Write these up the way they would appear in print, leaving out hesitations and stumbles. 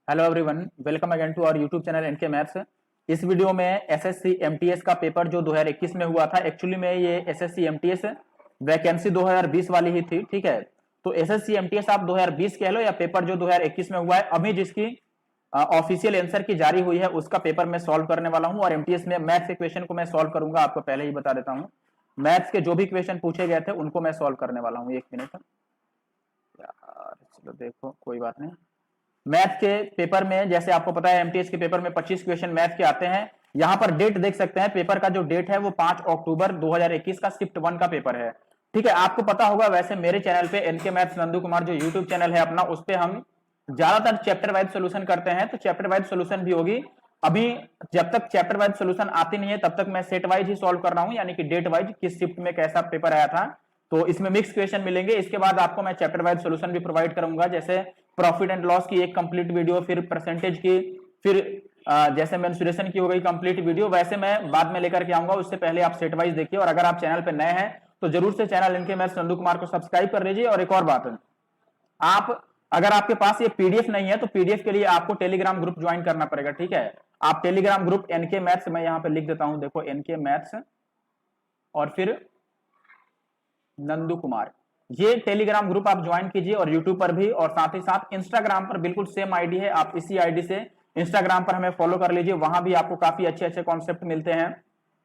Hello everyone, welcome again to our YouTube channel NK maths. इस video में SSC MTS का paper जो 2021 में हुआ था, एक्चुअली में ये एसएससी एमटीएस वैकेंसी 2020 वाली ही थी। ठीक है, तो एसएससी एमटीएस आप 2020 कह लो या पेपर जो 2021 में हुआ है, अभी जिसकी ऑफिशियल आंसर की जारी हुई है उसका पेपर मैं सॉल्व करने वाला हूं। और एमटीएस में मैथ्स के क्वेश्चन को मैं सॉल्व करूंगा, आपको पहले ही बता देता हूं। मैथ्स के जो भी क्वेश्चन पूछे गए थे उनको मैं सॉल्व करने वाला हूं। एक मिनट यार, चलो देखो, कोई बात नहीं। मैथ के पेपर में जैसे आपको पता है एमटीएस के पेपर में 25 क्वेश्चन मैथ के आते हैं। यहां पर डेट देख सकते हैं, पेपर का जो डेट है वो 5 अक्टूबर 2021 का शिफ्ट 1 का पेपर है। ठीक है, आपको पता होगा वैसे मेरे चैनल पे एनके मैथ्स नंदू कुमार जो यूट्यूब चैनल है अपना, उस पे हम ज्यादातर चैप्टर वाइज सोल्यूशन करते हैं, तो चैप्टर वाइज सोल्यूशन भी होगी। अभी जब तक चैप्टर वाइज सोल्यूशन आती नहीं है तब तक मैं सेट वाइज ही सॉल्व कर रहा हूं, यानी कि डेट वाइज किस शिफ्ट में कैसा पेपर आया था। तो इसमें मिक्स क्वेश्चन मिलेंगे। इसके बाद आपको मैं चैप्टर वाइज सोल्यूशन भी प्रोवाइड करूंगा, जैसे प्रॉफिट एंड लॉस की एक कंप्लीट वीडियो, फिर परसेंटेज की, फिर जैसे मेंसुरेशन की हो गई कंप्लीट वीडियो, वैसे मैं बाद में लेकर के आऊंगा। उससे पहले आप सेट वाइज देखिए, और अगर आप चैनल पे नए हैं तो जरूर से चैनल इनके मैथ्स नंदू कुमार को सब्सक्राइब कर लीजिए। और एक और बात है, आप अगर आपके पास ये पीडीएफ नहीं है तो पीडीएफ के लिए आपको टेलीग्राम ग्रुप ज्वाइन करना पड़ेगा। ठीक है, आप टेलीग्राम ग्रुप एनके मैथ्स, मैं यहां पे लिख देता हूं, देखो एनके मैथ्स और फिर नंदू कुमार, ये टेलीग्राम ग्रुप आप ज्वाइन कीजिए। और यूट्यूब पर भी, और साथ ही साथ इंस्टाग्राम पर बिल्कुल सेम आईडी है, आप इसी आईडी से इंस्टाग्राम पर हमें फॉलो कर लीजिए। वहां भी आपको काफी अच्छे अच्छे कॉन्सेप्ट मिलते हैं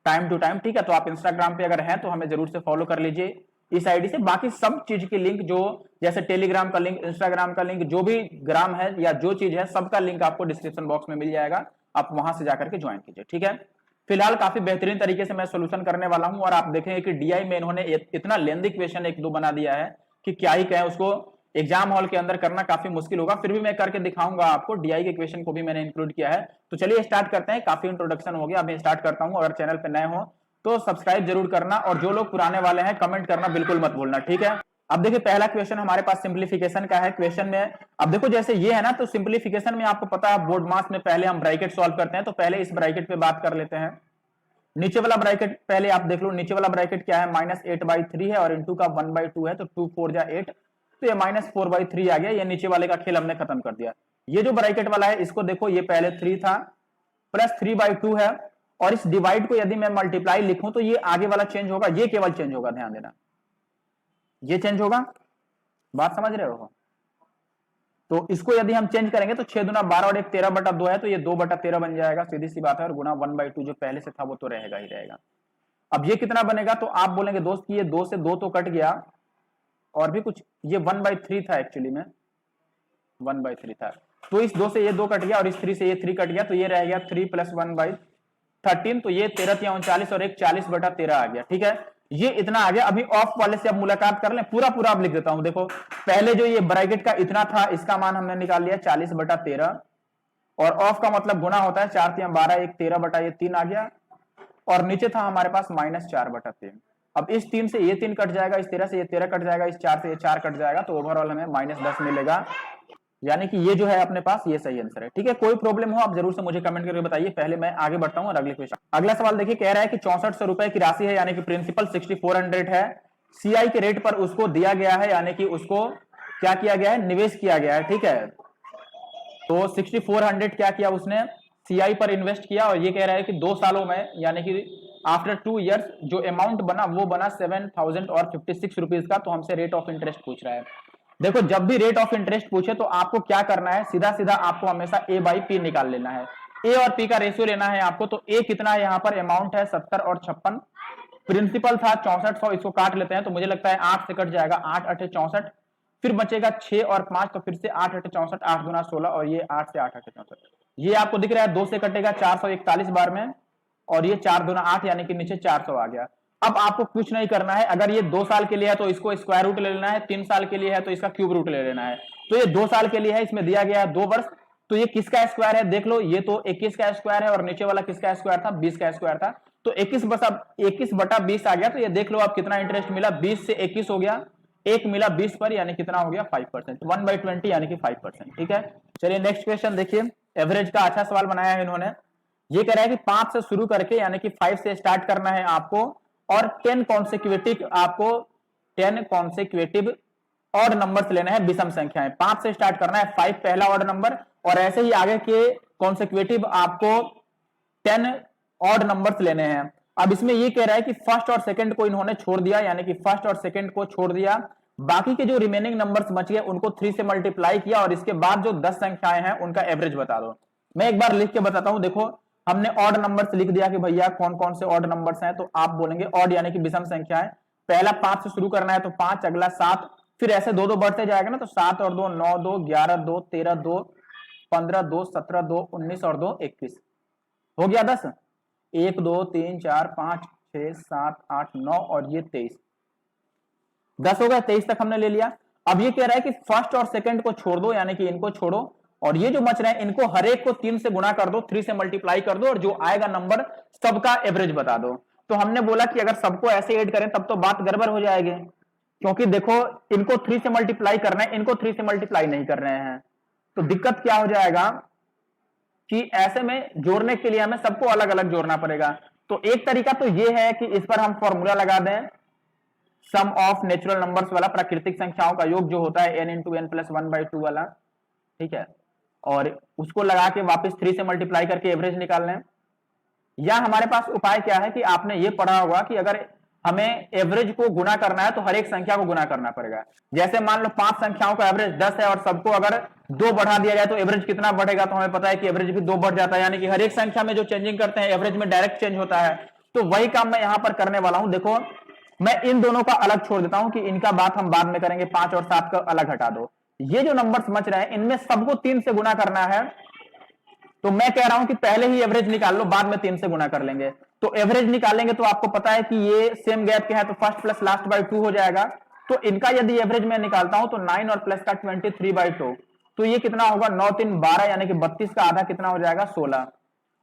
टाइम टू टाइम। ठीक है, तो आप इंस्टाग्राम पे अगर हैं तो हमें जरूर से फॉलो कर लीजिए इस आईडी से। बाकी सब चीज की लिंक, जो जैसे टेलीग्राम का लिंक, इंस्टाग्राम का लिंक, जो भी ग्राम है या जो चीज है, सबका लिंक आपको डिस्क्रिप्शन बॉक्स में मिल जाएगा, आप वहां से जाकर के ज्वाइन कीजिए। ठीक है, फिलहाल काफी बेहतरीन तरीके से मैं सोल्यूशन करने वाला हूं। और आप देखेंगे कि डीआई में इन्होंने इतना लेंदी क्वेश्चन एक दो बना दिया है कि क्या ही कहें, उसको एग्जाम हॉल के अंदर करना काफी मुश्किल होगा। फिर भी मैं करके दिखाऊंगा आपको, डीआई के क्वेश्चन को भी मैंने इंक्लूड किया है। तो चलिए स्टार्ट करते हैं, काफी इंट्रोडक्शन हो गया, अभी स्टार्ट करता हूं। अगर चैनल पे नए हो तो सब्सक्राइब जरूर करना, और जो लोग पुराने वाले हैं कमेंट करना बिल्कुल मत भूलना। ठीक है, अब देखिए पहला क्वेश्चन हमारे पास सिंप्लीफिकेशन का है। क्वेश्चन में अब देखो, जैसे ये है ना, तो सिंप्लीफिकेशन में आपको पता है बोर्ड मास में पहले हम ब्रैकेट सॉल्व करते हैं, तो पहले इस ब्रैकेट पे बात कर लेते हैं। नीचे वाला ब्रैकेट पहले आप देख लो, नीचे वाला ब्रैकेट क्या है, -8/3 है और इंटू का 1/2 है, तो 2 4 जा 8, तो ये -4/3 आ गया। ये नीचे वाले का खेल हमने खत्म कर दिया। ये जो ब्रैकेट वाला है इसको देखो, ये पहले 3 था, प्लस 3/2 है, और इस डिवाइड को यदि मैं मल्टीप्लाई लिखूं तो ये आगे वाला चेंज होगा, ये केवल चेंज होगा, ध्यान देना, ये चेंज होगा। बात समझ रहे हो? तो इसको यदि हम चेंज करेंगे तो 6 दूना 12 और 1 13/2 है, तो ये 2/13 बन जाएगा, सीधी सी बात है। और गुना 1/2 जो पहले से था वो तो रहेगा ही रहेगा। अब ये कितना बनेगा, तो आप बोलेंगे दोस्त कि ये 2 से 2 तो कट गया, और भी कुछ, ये 1/3 था, एक्चुअली में 1/3 था, तो इस 2 से ये 2 कट गया और इस 3 से ये 3 कट गया, तो ये रह गया 3 + 1/13, तो ये 13×3 = 40 और एक 40/13 आ गया। ठीक है, ये इतना आ गया। अभी ऑफ वाले से अब मुलाकात कर लें, पूरा पूरा अब लिख देता हूं। देखो पहले जो ये ब्रैकेट का इतना था, इसका मान हमने निकाल लिया 40/13, और ऑफ का मतलब गुना होता है, 4×3 = 12, एक 13/3 आ गया, और नीचे था हमारे पास -4/3। अब इस 3 से ये 3 कट जाएगा, इस 13 से ये 13 कट जाएगा, इस 4 से ये 4 कट जाएगा, तो ओवरऑल हमें -10 मिलेगा। यानी कि ये जो है अपने पास ये सही आंसर है। ठीक है, कोई प्रॉब्लम हो आप जरूर से मुझे कमेंट करके बताइए। पहले मैं आगे बढ़ता हूं और अगले क्वेश्चन। अगला सवाल देखिए, कह रहा है कि 6400 रुपए की राशि है, यानी कि प्रिंसिपल 6400 है, सीआई के रेट पर उसको दिया गया है, यानी कि उसको क्या किया गया है, निवेश किया गया है। ठीक है, तो 6400 क्या किया उसने, सीआई पर इन्वेस्ट किया, और ये कह रहा है कि 2 सालों में, यानी कि आफ्टर 2 ईयर्स जो अमाउंट बना वो बना 7056 रुपीज का। तो हमसे रेट ऑफ इंटरेस्ट पूछ रहा है। देखो जब भी रेट ऑफ इंटरेस्ट पूछे तो आपको क्या करना है, सीधा सीधा आपको हमेशा A/P निकाल लेना है। ए और पी का रेशियो लेना है आपको। तो ए कितना है, यहाँ पर अमाउंट है 70 और 56, प्रिंसिपल था 6400, इसको काट लेते हैं तो मुझे लगता है 8 से कट जाएगा, 8 8 64, फिर बचेगा 6 और 5, तो फिर से 8 8 64, 8 दूना 16, और ये 8 से 8 8 64, ये आपको दिख रहा है 2 से कटेगा 441 बार में, और ये 4 दूना 8, यानी कि नीचे 400 आ गया। अब आपको कुछ नहीं करना है, अगर ये 2 साल के लिए है तो इसको स्क्वायर रूट ले लेना है, 3 साल के लिए है तो इसका क्यूब रूट ले लेना है। तो ये 2 साल के लिए है, इसमें दिया गया है 2 वर्ष, तो ये किसका स्क्वायर है देख लो, ये तो 21 का स्क्वायर है, और नीचे वाला किसका स्क्वायर था, 20 का स्क्वायर था, तो 21/20 आ गया। तो ये देख लो आप कितना इंटरेस्ट मिला, 20 से 21 हो गया, एक मिला 20 पर, यानी कितना हो गया 5%, 1/20 यानी कि 5%। ठीक है, चलिए नेक्स्ट क्वेश्चन देखिए। एवरेज का अच्छा सवाल बनाया है इन्होंने। ये कह रहा है कि 5 से शुरू करके, यानी कि 5 से स्टार्ट करना है आपको, और 10 कॉन्सेक्यूटिव ऑड नंबर्स लेना है, विषम संख्याएं। 5 से स्टार्ट करना है, 5 पहला ऑड नंबर, और ऐसे ही आगे के कॉन्सेक्यूटिव आपको 10 ऑड नंबर्स लेने हैं। अब इसमें ये कह रहा है कि फर्स्ट और सेकंड को इन्होंने छोड़ दिया, यानी कि फर्स्ट और सेकंड को छोड़ दिया, बाकी के जो रिमेनिंग नंबर्स बच गए उनको 3 से मल्टीप्लाई किया और इसके बाद जो 10 संख्याएं हैं उनका एवरेज बता दो। मैं एक बार लिख के बताता हूं। देखो हमने ऑड नंबर्स लिख दिया कि भैया कौन कौन से ऑड नंबर्स हैं, तो आप बोलेंगे ऑड यानी कि विषम संख्या है। पहला 5 से शुरू करना है तो 5, अगला 7, फिर ऐसे 2 2 बढ़ते जाएगा ना, तो 7 और 2 9, 2 11, 2 13, 2 15, 2 17, 2 19 और 2 21 हो गया 10। 1 2 3 4 5 6 7 8 9 और ये 23, 10 हो गया। 23 तक हमने ले लिया। अब ये कह रहा है कि फर्स्ट और सेकंड को छोड़ दो, यानी कि इनको छोड़ो, और ये जो बच रहे हैं इनको हर एक को 3 से गुना कर दो, 3 से मल्टीप्लाई कर दो, और जो आएगा नंबर सबका एवरेज बता दो। तो हमने बोला कि अगर सबको ऐसे ऐड करें तब तो बात गड़बड़ हो जाएगी, क्योंकि देखो इनको 3 से मल्टीप्लाई करना है, इनको 3 से मल्टीप्लाई नहीं कर रहे हैं, तो दिक्कत क्या हो जाएगा कि ऐसे में जोड़ने के लिए हमें सबको अलग अलग जोड़ना पड़ेगा। तो एक तरीका तो ये है कि इस पर हम फॉर्मूला लगा दें, सम ऑफ नेचुरल नंबर्स वाला, प्राकृतिक संख्याओं का योग जो होता है n इंटू एन प्लस 1/2 वाला, ठीक है, और उसको लगा के वापस 3 से मल्टीप्लाई करके एवरेज निकाल लें। या हमारे पास उपाय क्या है कि आपने ये पढ़ा होगा कि अगर हमें एवरेज को गुना करना है तो हर एक संख्या को गुना करना पड़ेगा। जैसे मान लो 5 संख्याओं का एवरेज 10 है और सबको अगर 2 बढ़ा दिया जाए तो एवरेज कितना बढ़ेगा, तो हमें पता है कि एवरेज भी 2 बढ़ जाता है, यानी कि हर एक संख्या में जो चेंजिंग करते हैं एवरेज में डायरेक्ट चेंज होता है। तो वही काम मैं यहां पर करने वाला हूं। देखो मैं इन दोनों का अलग छोड़ देता हूं कि इनका बात हम बाद में करेंगे, 5 और 7 का अलग हटा दो। ये जो नंबर्स बच रहे हैं इनमें सबको 3 से गुना करना है, तो मैं कह रहा हूं कि पहले ही एवरेज निकाल लो, बाद में 3 से गुना कर लेंगे। तो एवरेज निकालेंगे तो आपको पता है कि ये सेम गैप के है, तो फर्स्ट प्लस लास्ट बाई 2 हो जाएगा। तो इनका यदि एवरेज मैं निकालता हूं तो 9 और प्लस का 23/2, तो ये कितना होगा 9 3 12, यानी कि 32 का आधा कितना हो जाएगा 16,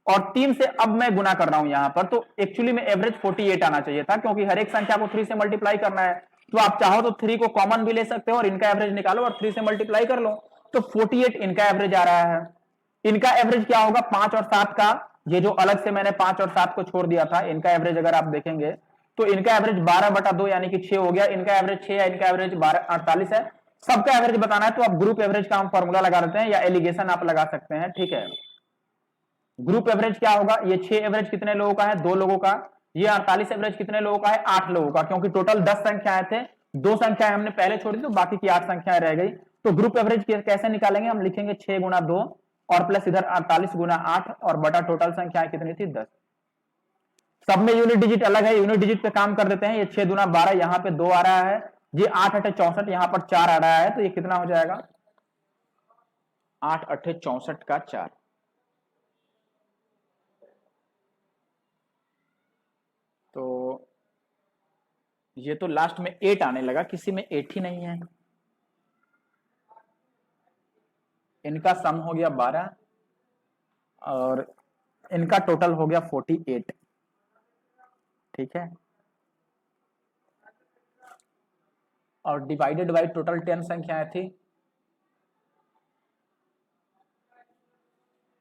और 3 से अब मैं गुना कर रहा हूं यहां पर, तो एक्चुअली में एवरेज 48 आना चाहिए था, क्योंकि हर एक संख्या को 3 से मल्टीप्लाई करना है। तो आप चाहो तो 3 को कॉमन भी ले सकते हो और इनका एवरेज निकालो और 3 से मल्टीप्लाई कर लो, तो 48 इनका एवरेज आ रहा है। इनका एवरेज क्या होगा 5 और 7 का, ये जो अलग से मैंने 5 और 7 को छोड़ दिया था, इनका एवरेज अगर आप देखेंगे तो इनका एवरेज 12/2 यानी कि 6 हो गया। इनका एवरेज 6 है, इनका एवरेज 48 है। सबका एवरेज बताना है तो आप ग्रुप एवरेज का हम फॉर्मूला लगा देते हैं, या एलिगेशन आप लगा सकते हैं, ठीक है। ग्रुप एवरेज क्या होगा, ये 6 एवरेज कितने लोगों का है 2 लोगों का, ये 48 एवरेज कितने लोगों का है 8 लोगों का, क्योंकि टोटल 10 संख्याएं थे, 2 संख्याएं हमने पहले छोड़ी तो बाकी की 8 संख्याएं रह गई। तो ग्रुप एवरेज कैसे निकालेंगे, हम लिखेंगे 6 गुना 2 और प्लस इधर 48 गुना 8 और बटा टोटल संख्याएं कितनी थी 10। सब में यूनिट डिजिट अलग है, यूनिट डिजिट पे काम कर देते हैं। ये 6 दूना 12, यहाँ पे 2 आ रहा है, ये 8 8 64, यहाँ पर 4 आ रहा है, तो ये कितना हो जाएगा 8 8 64 का 4। तो ये तो लास्ट में 8 आने लगा, किसी में 8 ही नहीं है। इनका सम हो गया 12 और इनका टोटल हो गया 48, ठीक है। और डिवाइडेड बाई टोटल 10 संख्याएं थी,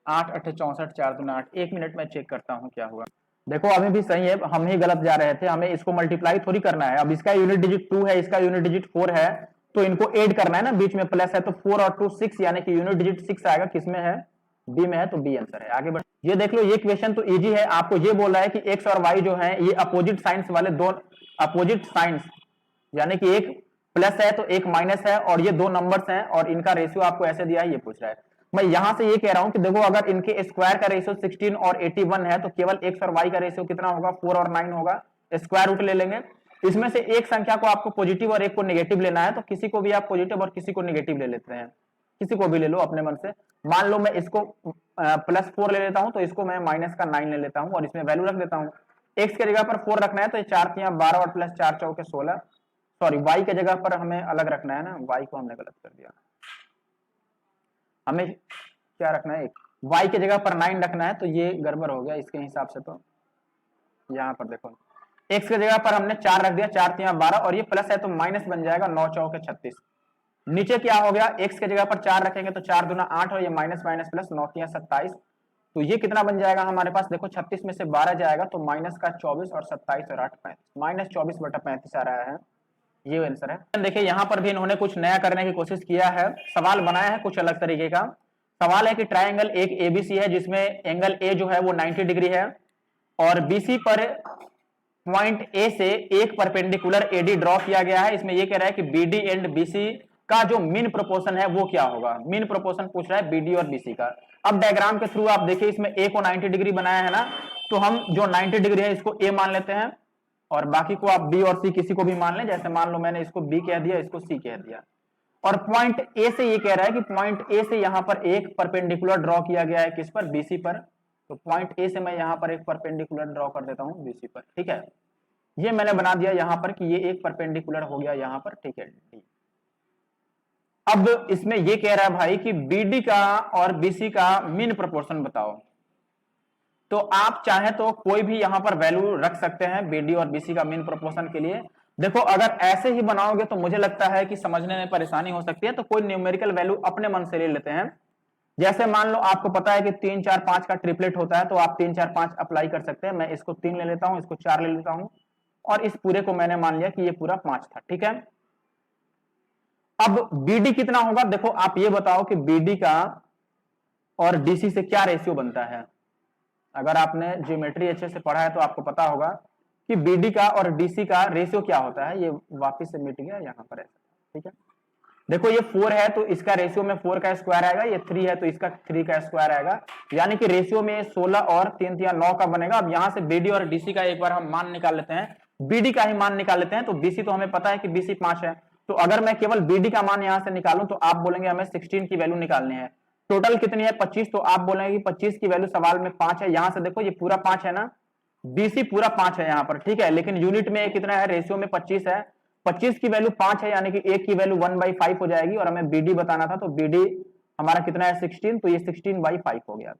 8 8 64 4 दूना 8। 1 मिनट में चेक करता हूं क्या हुआ। देखो अभी भी सही है, हम ही गलत जा रहे थे, हमें इसको मल्टीप्लाई थोड़ी करना है। अब इसका यूनिट डिजिट 2 है, इसका यूनिट डिजिट 4 है, तो इनको ऐड करना है ना, बीच में प्लस है, तो 4 और 2 6, यानी कि यूनिट डिजिट 6 आएगा। किसमें है, बी में है, तो बी आंसर है। आगे बढ़, ये देख लो, ये क्वेश्चन तो इजी है। आपको ये बोल रहा है कि एक्स और वाई जो है ये अपोजिट साइंस वाले, दो अपोजिट साइंस, यानी कि एक प्लस है तो एक माइनस है, और ये 2 नंबर्स हैं और इनका रेशियो आपको ऐसे दिया है, ये पूछ रहा है। मैं यहां से ये कह रहा हूं कि देखो अगर इनके स्क्वायर का रेशियो 16 और 81 है, तो केवल एक्स और वाई का रेशियो कितना होगा 4 और 9 होगा। स्क्वायर रूट ले लेंगे, इसमें से एक संख्या को आपको पॉजिटिव और एक को नेगेटिव लेना है, तो किसी को भी आप पॉजिटिव और किसी को नेगेटिव ले लेते हैं, किसी को भी ले लो अपने मन से। मान लो मैं इसको +4 ले लेता हूं, तो इसको मैं माइनस का 9 ले लेता हूं और इसमें वैल्यू रख देता हूं। एक्स के जगह पर 4 रखना है, तो ये 4 3 12 और प्लस 4 4 16, सॉरी वाई के जगह पर हमें अलग रखना है ना, वाई को हमने गलत कर दिया। हमें क्या रखना है, वाई के जगह पर 9 रखना है, तो ये गड़बड़ हो गया इसके हिसाब से। तो यहाँ पर देखो एक्स के जगह पर हमने 4 रख दिया, 4 3 12, और ये प्लस है तो माइनस बन जाएगा, 9 4 36। नीचे क्या हो गया, एक्स के जगह पर 4 रखेंगे तो 4 दूना 8 और ये माइनस माइनस प्लस, 9 3 27। तो ये कितना बन जाएगा हमारे पास, देखो 36 में से 12 जाएगा तो माइनस का 24 और 27 और 8 35, माइनस 24/35 आ रहा है, ये आंसर है। देखिए यहाँ पर भी इन्होंने कुछ नया करने की कोशिश किया है, सवाल बनाया है कुछ अलग तरीके का। सवाल है कि ट्राइंगल एक एबीसी है जिसमें एंगल ए जो है वो 90 डिग्री है और बीसी पर पॉइंट ए से एक परपेंडिकुलर एडी ड्रॉ किया गया है। इसमें यह कह रहा है कि बीडी एंड बीसी का जो मीन प्रोपोर्शन है वो क्या होगा। मीन प्रोपोर्शन पूछ रहा है बीडी और बीसी का। अब डायग्राम के थ्रू आप देखिए, इसमें ए को 90 डिग्री बनाया है ना, तो हम जो 90 डिग्री है इसको ए मान लेते हैं और बाकी को आप बी और सी किसी को भी मान लें। जैसे मान लो मैंने इसको बी कह दिया, इसको सी कह दिया। और पॉइंट ए से ये कह रहा है कि पॉइंट ए से यहां पर एक परपेंडिकुलर ड्रॉ किया गया है, किस पर, बीसी पर। तो पॉइंट ए से मैं यहां पर एक परपेंडिकुलर ड्रॉ कर देता हूं बीसी पर, ठीक है। ये मैंने बना दिया यहां पर कि ये एक परपेंडिकुलर हो गया यहां पर, ठीक है। अब इसमें ये कह रहा है भाई कि बीडी का और बीसी का मीन प्रोपोर्शन बताओ। तो आप चाहे तो कोई भी यहां पर वैल्यू रख सकते हैं बीडी और बीसी का मीन प्रोपोर्शन के लिए। देखो अगर ऐसे ही बनाओगे तो मुझे लगता है कि समझने में परेशानी हो सकती है, तो कोई न्यूमेरिकल वैल्यू अपने मन से ले लेते हैं। जैसे मान लो आपको पता है कि 3 4 5 का ट्रिपलेट होता है, तो आप 3 4 5 अप्लाई कर सकते हैं। मैं इसको 3 ले लेता हूं, इसको 4 ले लेता हूं और इस पूरे को मैंने मान लिया कि ये पूरा 5 था, ठीक है। अब बीडी कितना होगा, देखो आप ये बताओ कि बीडी का और डीसी से क्या रेशियो बनता है। अगर आपने ज्योमेट्री अच्छे से पढ़ा है तो आपको पता होगा कि बीडी का और डीसी का रेशियो क्या होता है। ये वापस से मिट गया यहां पर ऐसा, ठीक है। देखो ये 4 है तो इसका रेशियो में 4 का स्क्वायर आएगा, ये 3 है तो इसका 3 का स्क्वायर आएगा, यानी कि रेशियो में 16 और 3 3 9 का बनेगा। अब यहां से बीडी और डीसी का एक बार हम मान निकाल लेते हैं, बीडी का ही मान निकाल लेते हैं। तो बीसी तो हमें पता है कि बीसी 5 है, तो अगर मैं केवल बीडी का मान यहां से निकालूं तो आप बोलेंगे हमें 16 की वैल्यू निकालनी है। टोटल कितनी है, 25, तो आप बोलेंगे कि 25 की वैल्यू सवाल में 5 है। यहां से देखो ये पूरा 5 है ना, बीसी पूरा 5 है यहां पर, ठीक है। लेकिन यूनिट में कितना है, रेशियो में 25 है। 25 की वैल्यू 5 है, यानी कि एक की वैल्यू 1/5 हो जाएगी और हमें बीडी बताना था, तो बीडी हमारा कितना है 16, तो ये 16/5 हो गया।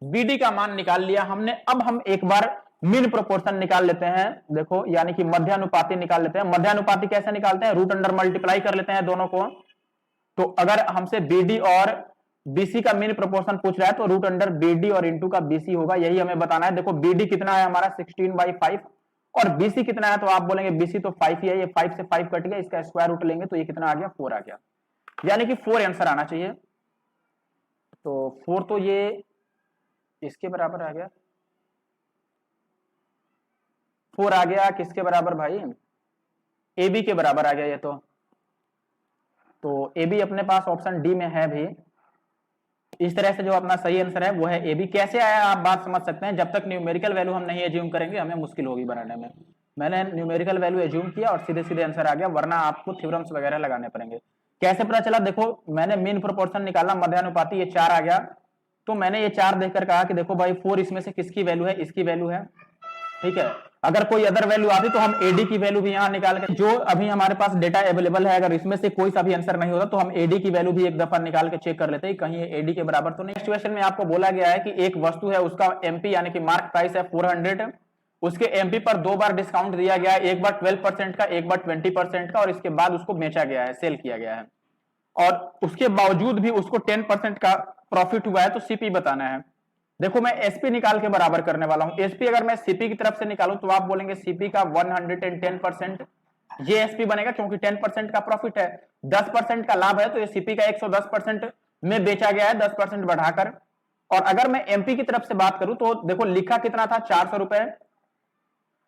बीडी का मान निकाल लिया हमने। अब हम एक बार मीन प्रोपोर्शन निकाल लेते हैं, देखो यानी कि मध्यानुपाती निकाल लेते हैं। मध्यानुपाती कैसे निकालते हैं, रूट अंडर मल्टीप्लाई कर लेते हैं दोनों को। तो अगर हमसे बीडी और बीसी का मीन प्रोपोर्शन पूछ रहा है तो रूट अंडर बीडी और इंटू का बीसी होगा, यही हमें बताना है। देखो बीडी कितना है हमारा 16/5 और बीसी कितना है, तो आप बोलेंगे बीसी तो 5 ही है, ये 5 से 5 कट गया, इसका स्क्वायर रूट लेंगे तो ये कितना आ गया, 4 आ गया, यानी कि 4 आंसर आना चाहिए। तो 4 तो ये इसके बराबर आ गया, 4 आ गया किसके बराबर भाई, ए बी के बराबर आ गया ये तो ए बी अपने पास ऑप्शन डी में है भी। इस तरह से जो अपना सही आंसर है वो है ए बी। कैसे आया आप बात समझ सकते हैं, जब तक न्यूमेरिकल वैल्यू हम नहीं एज्यूम करेंगे हमें मुश्किल होगी बनाने में। मैंने न्यूमेरिकल वैल्यू एज्यूम किया और सीधे सीधे आंसर आ गया, वरना आपको थ्योरम्स वगैरह लगाने पड़ेंगे। कैसे पता चला, देखो मैंने मीन प्रोपोर्शन निकाला, मध्यानुपाती, ये 4 आ गया, तो मैंने ये 4 देखकर कहा कि देखो भाई 4 इसमें से किसकी वैल्यू है, इसकी वैल्यू है, ठीक है। अगर कोई अदर वैल्यू आती तो हम एडी की वैल्यू भी यहां निकाल के, जो अभी हमारे पास डेटा अवेलेबल है, अगर इसमें से कोई सा भी आंसर नहीं होता तो हम एडी की वैल्यू भी एक दफा निकाल के चेक कर लेते हैं कहीं एडी के बराबर तो नहीं। सिचुएशन में आपको बोला गया है कि एक वस्तु है, उसका एमपी यानी कि मार्क प्राइस है 400, उसके एमपी पर 2 बार डिस्काउंट दिया गया है, एक बार 12% का, एक बार 20% का, और इसके बाद उसको बेचा गया है, सेल किया गया है, और उसके बावजूद भी उसको 10% का प्रॉफिट हुआ है, तो सीपी बताना है। देखो मैं एसपी निकाल के बराबर करने वाला हूं। एसपी अगर मैं सीपी की तरफ से निकालूं तो आप बोलेंगे सीपी का 110%, ये एसपी बनेगा क्योंकि 10% का प्रॉफिट है, 10% का लाभ है, तो ये सीपी का 110% में बेचा गया है, 10% बढ़ाकर। और अगर मैं एमपी की तरफ से बात करूं तो देखो लिखा कितना था 400 रुपए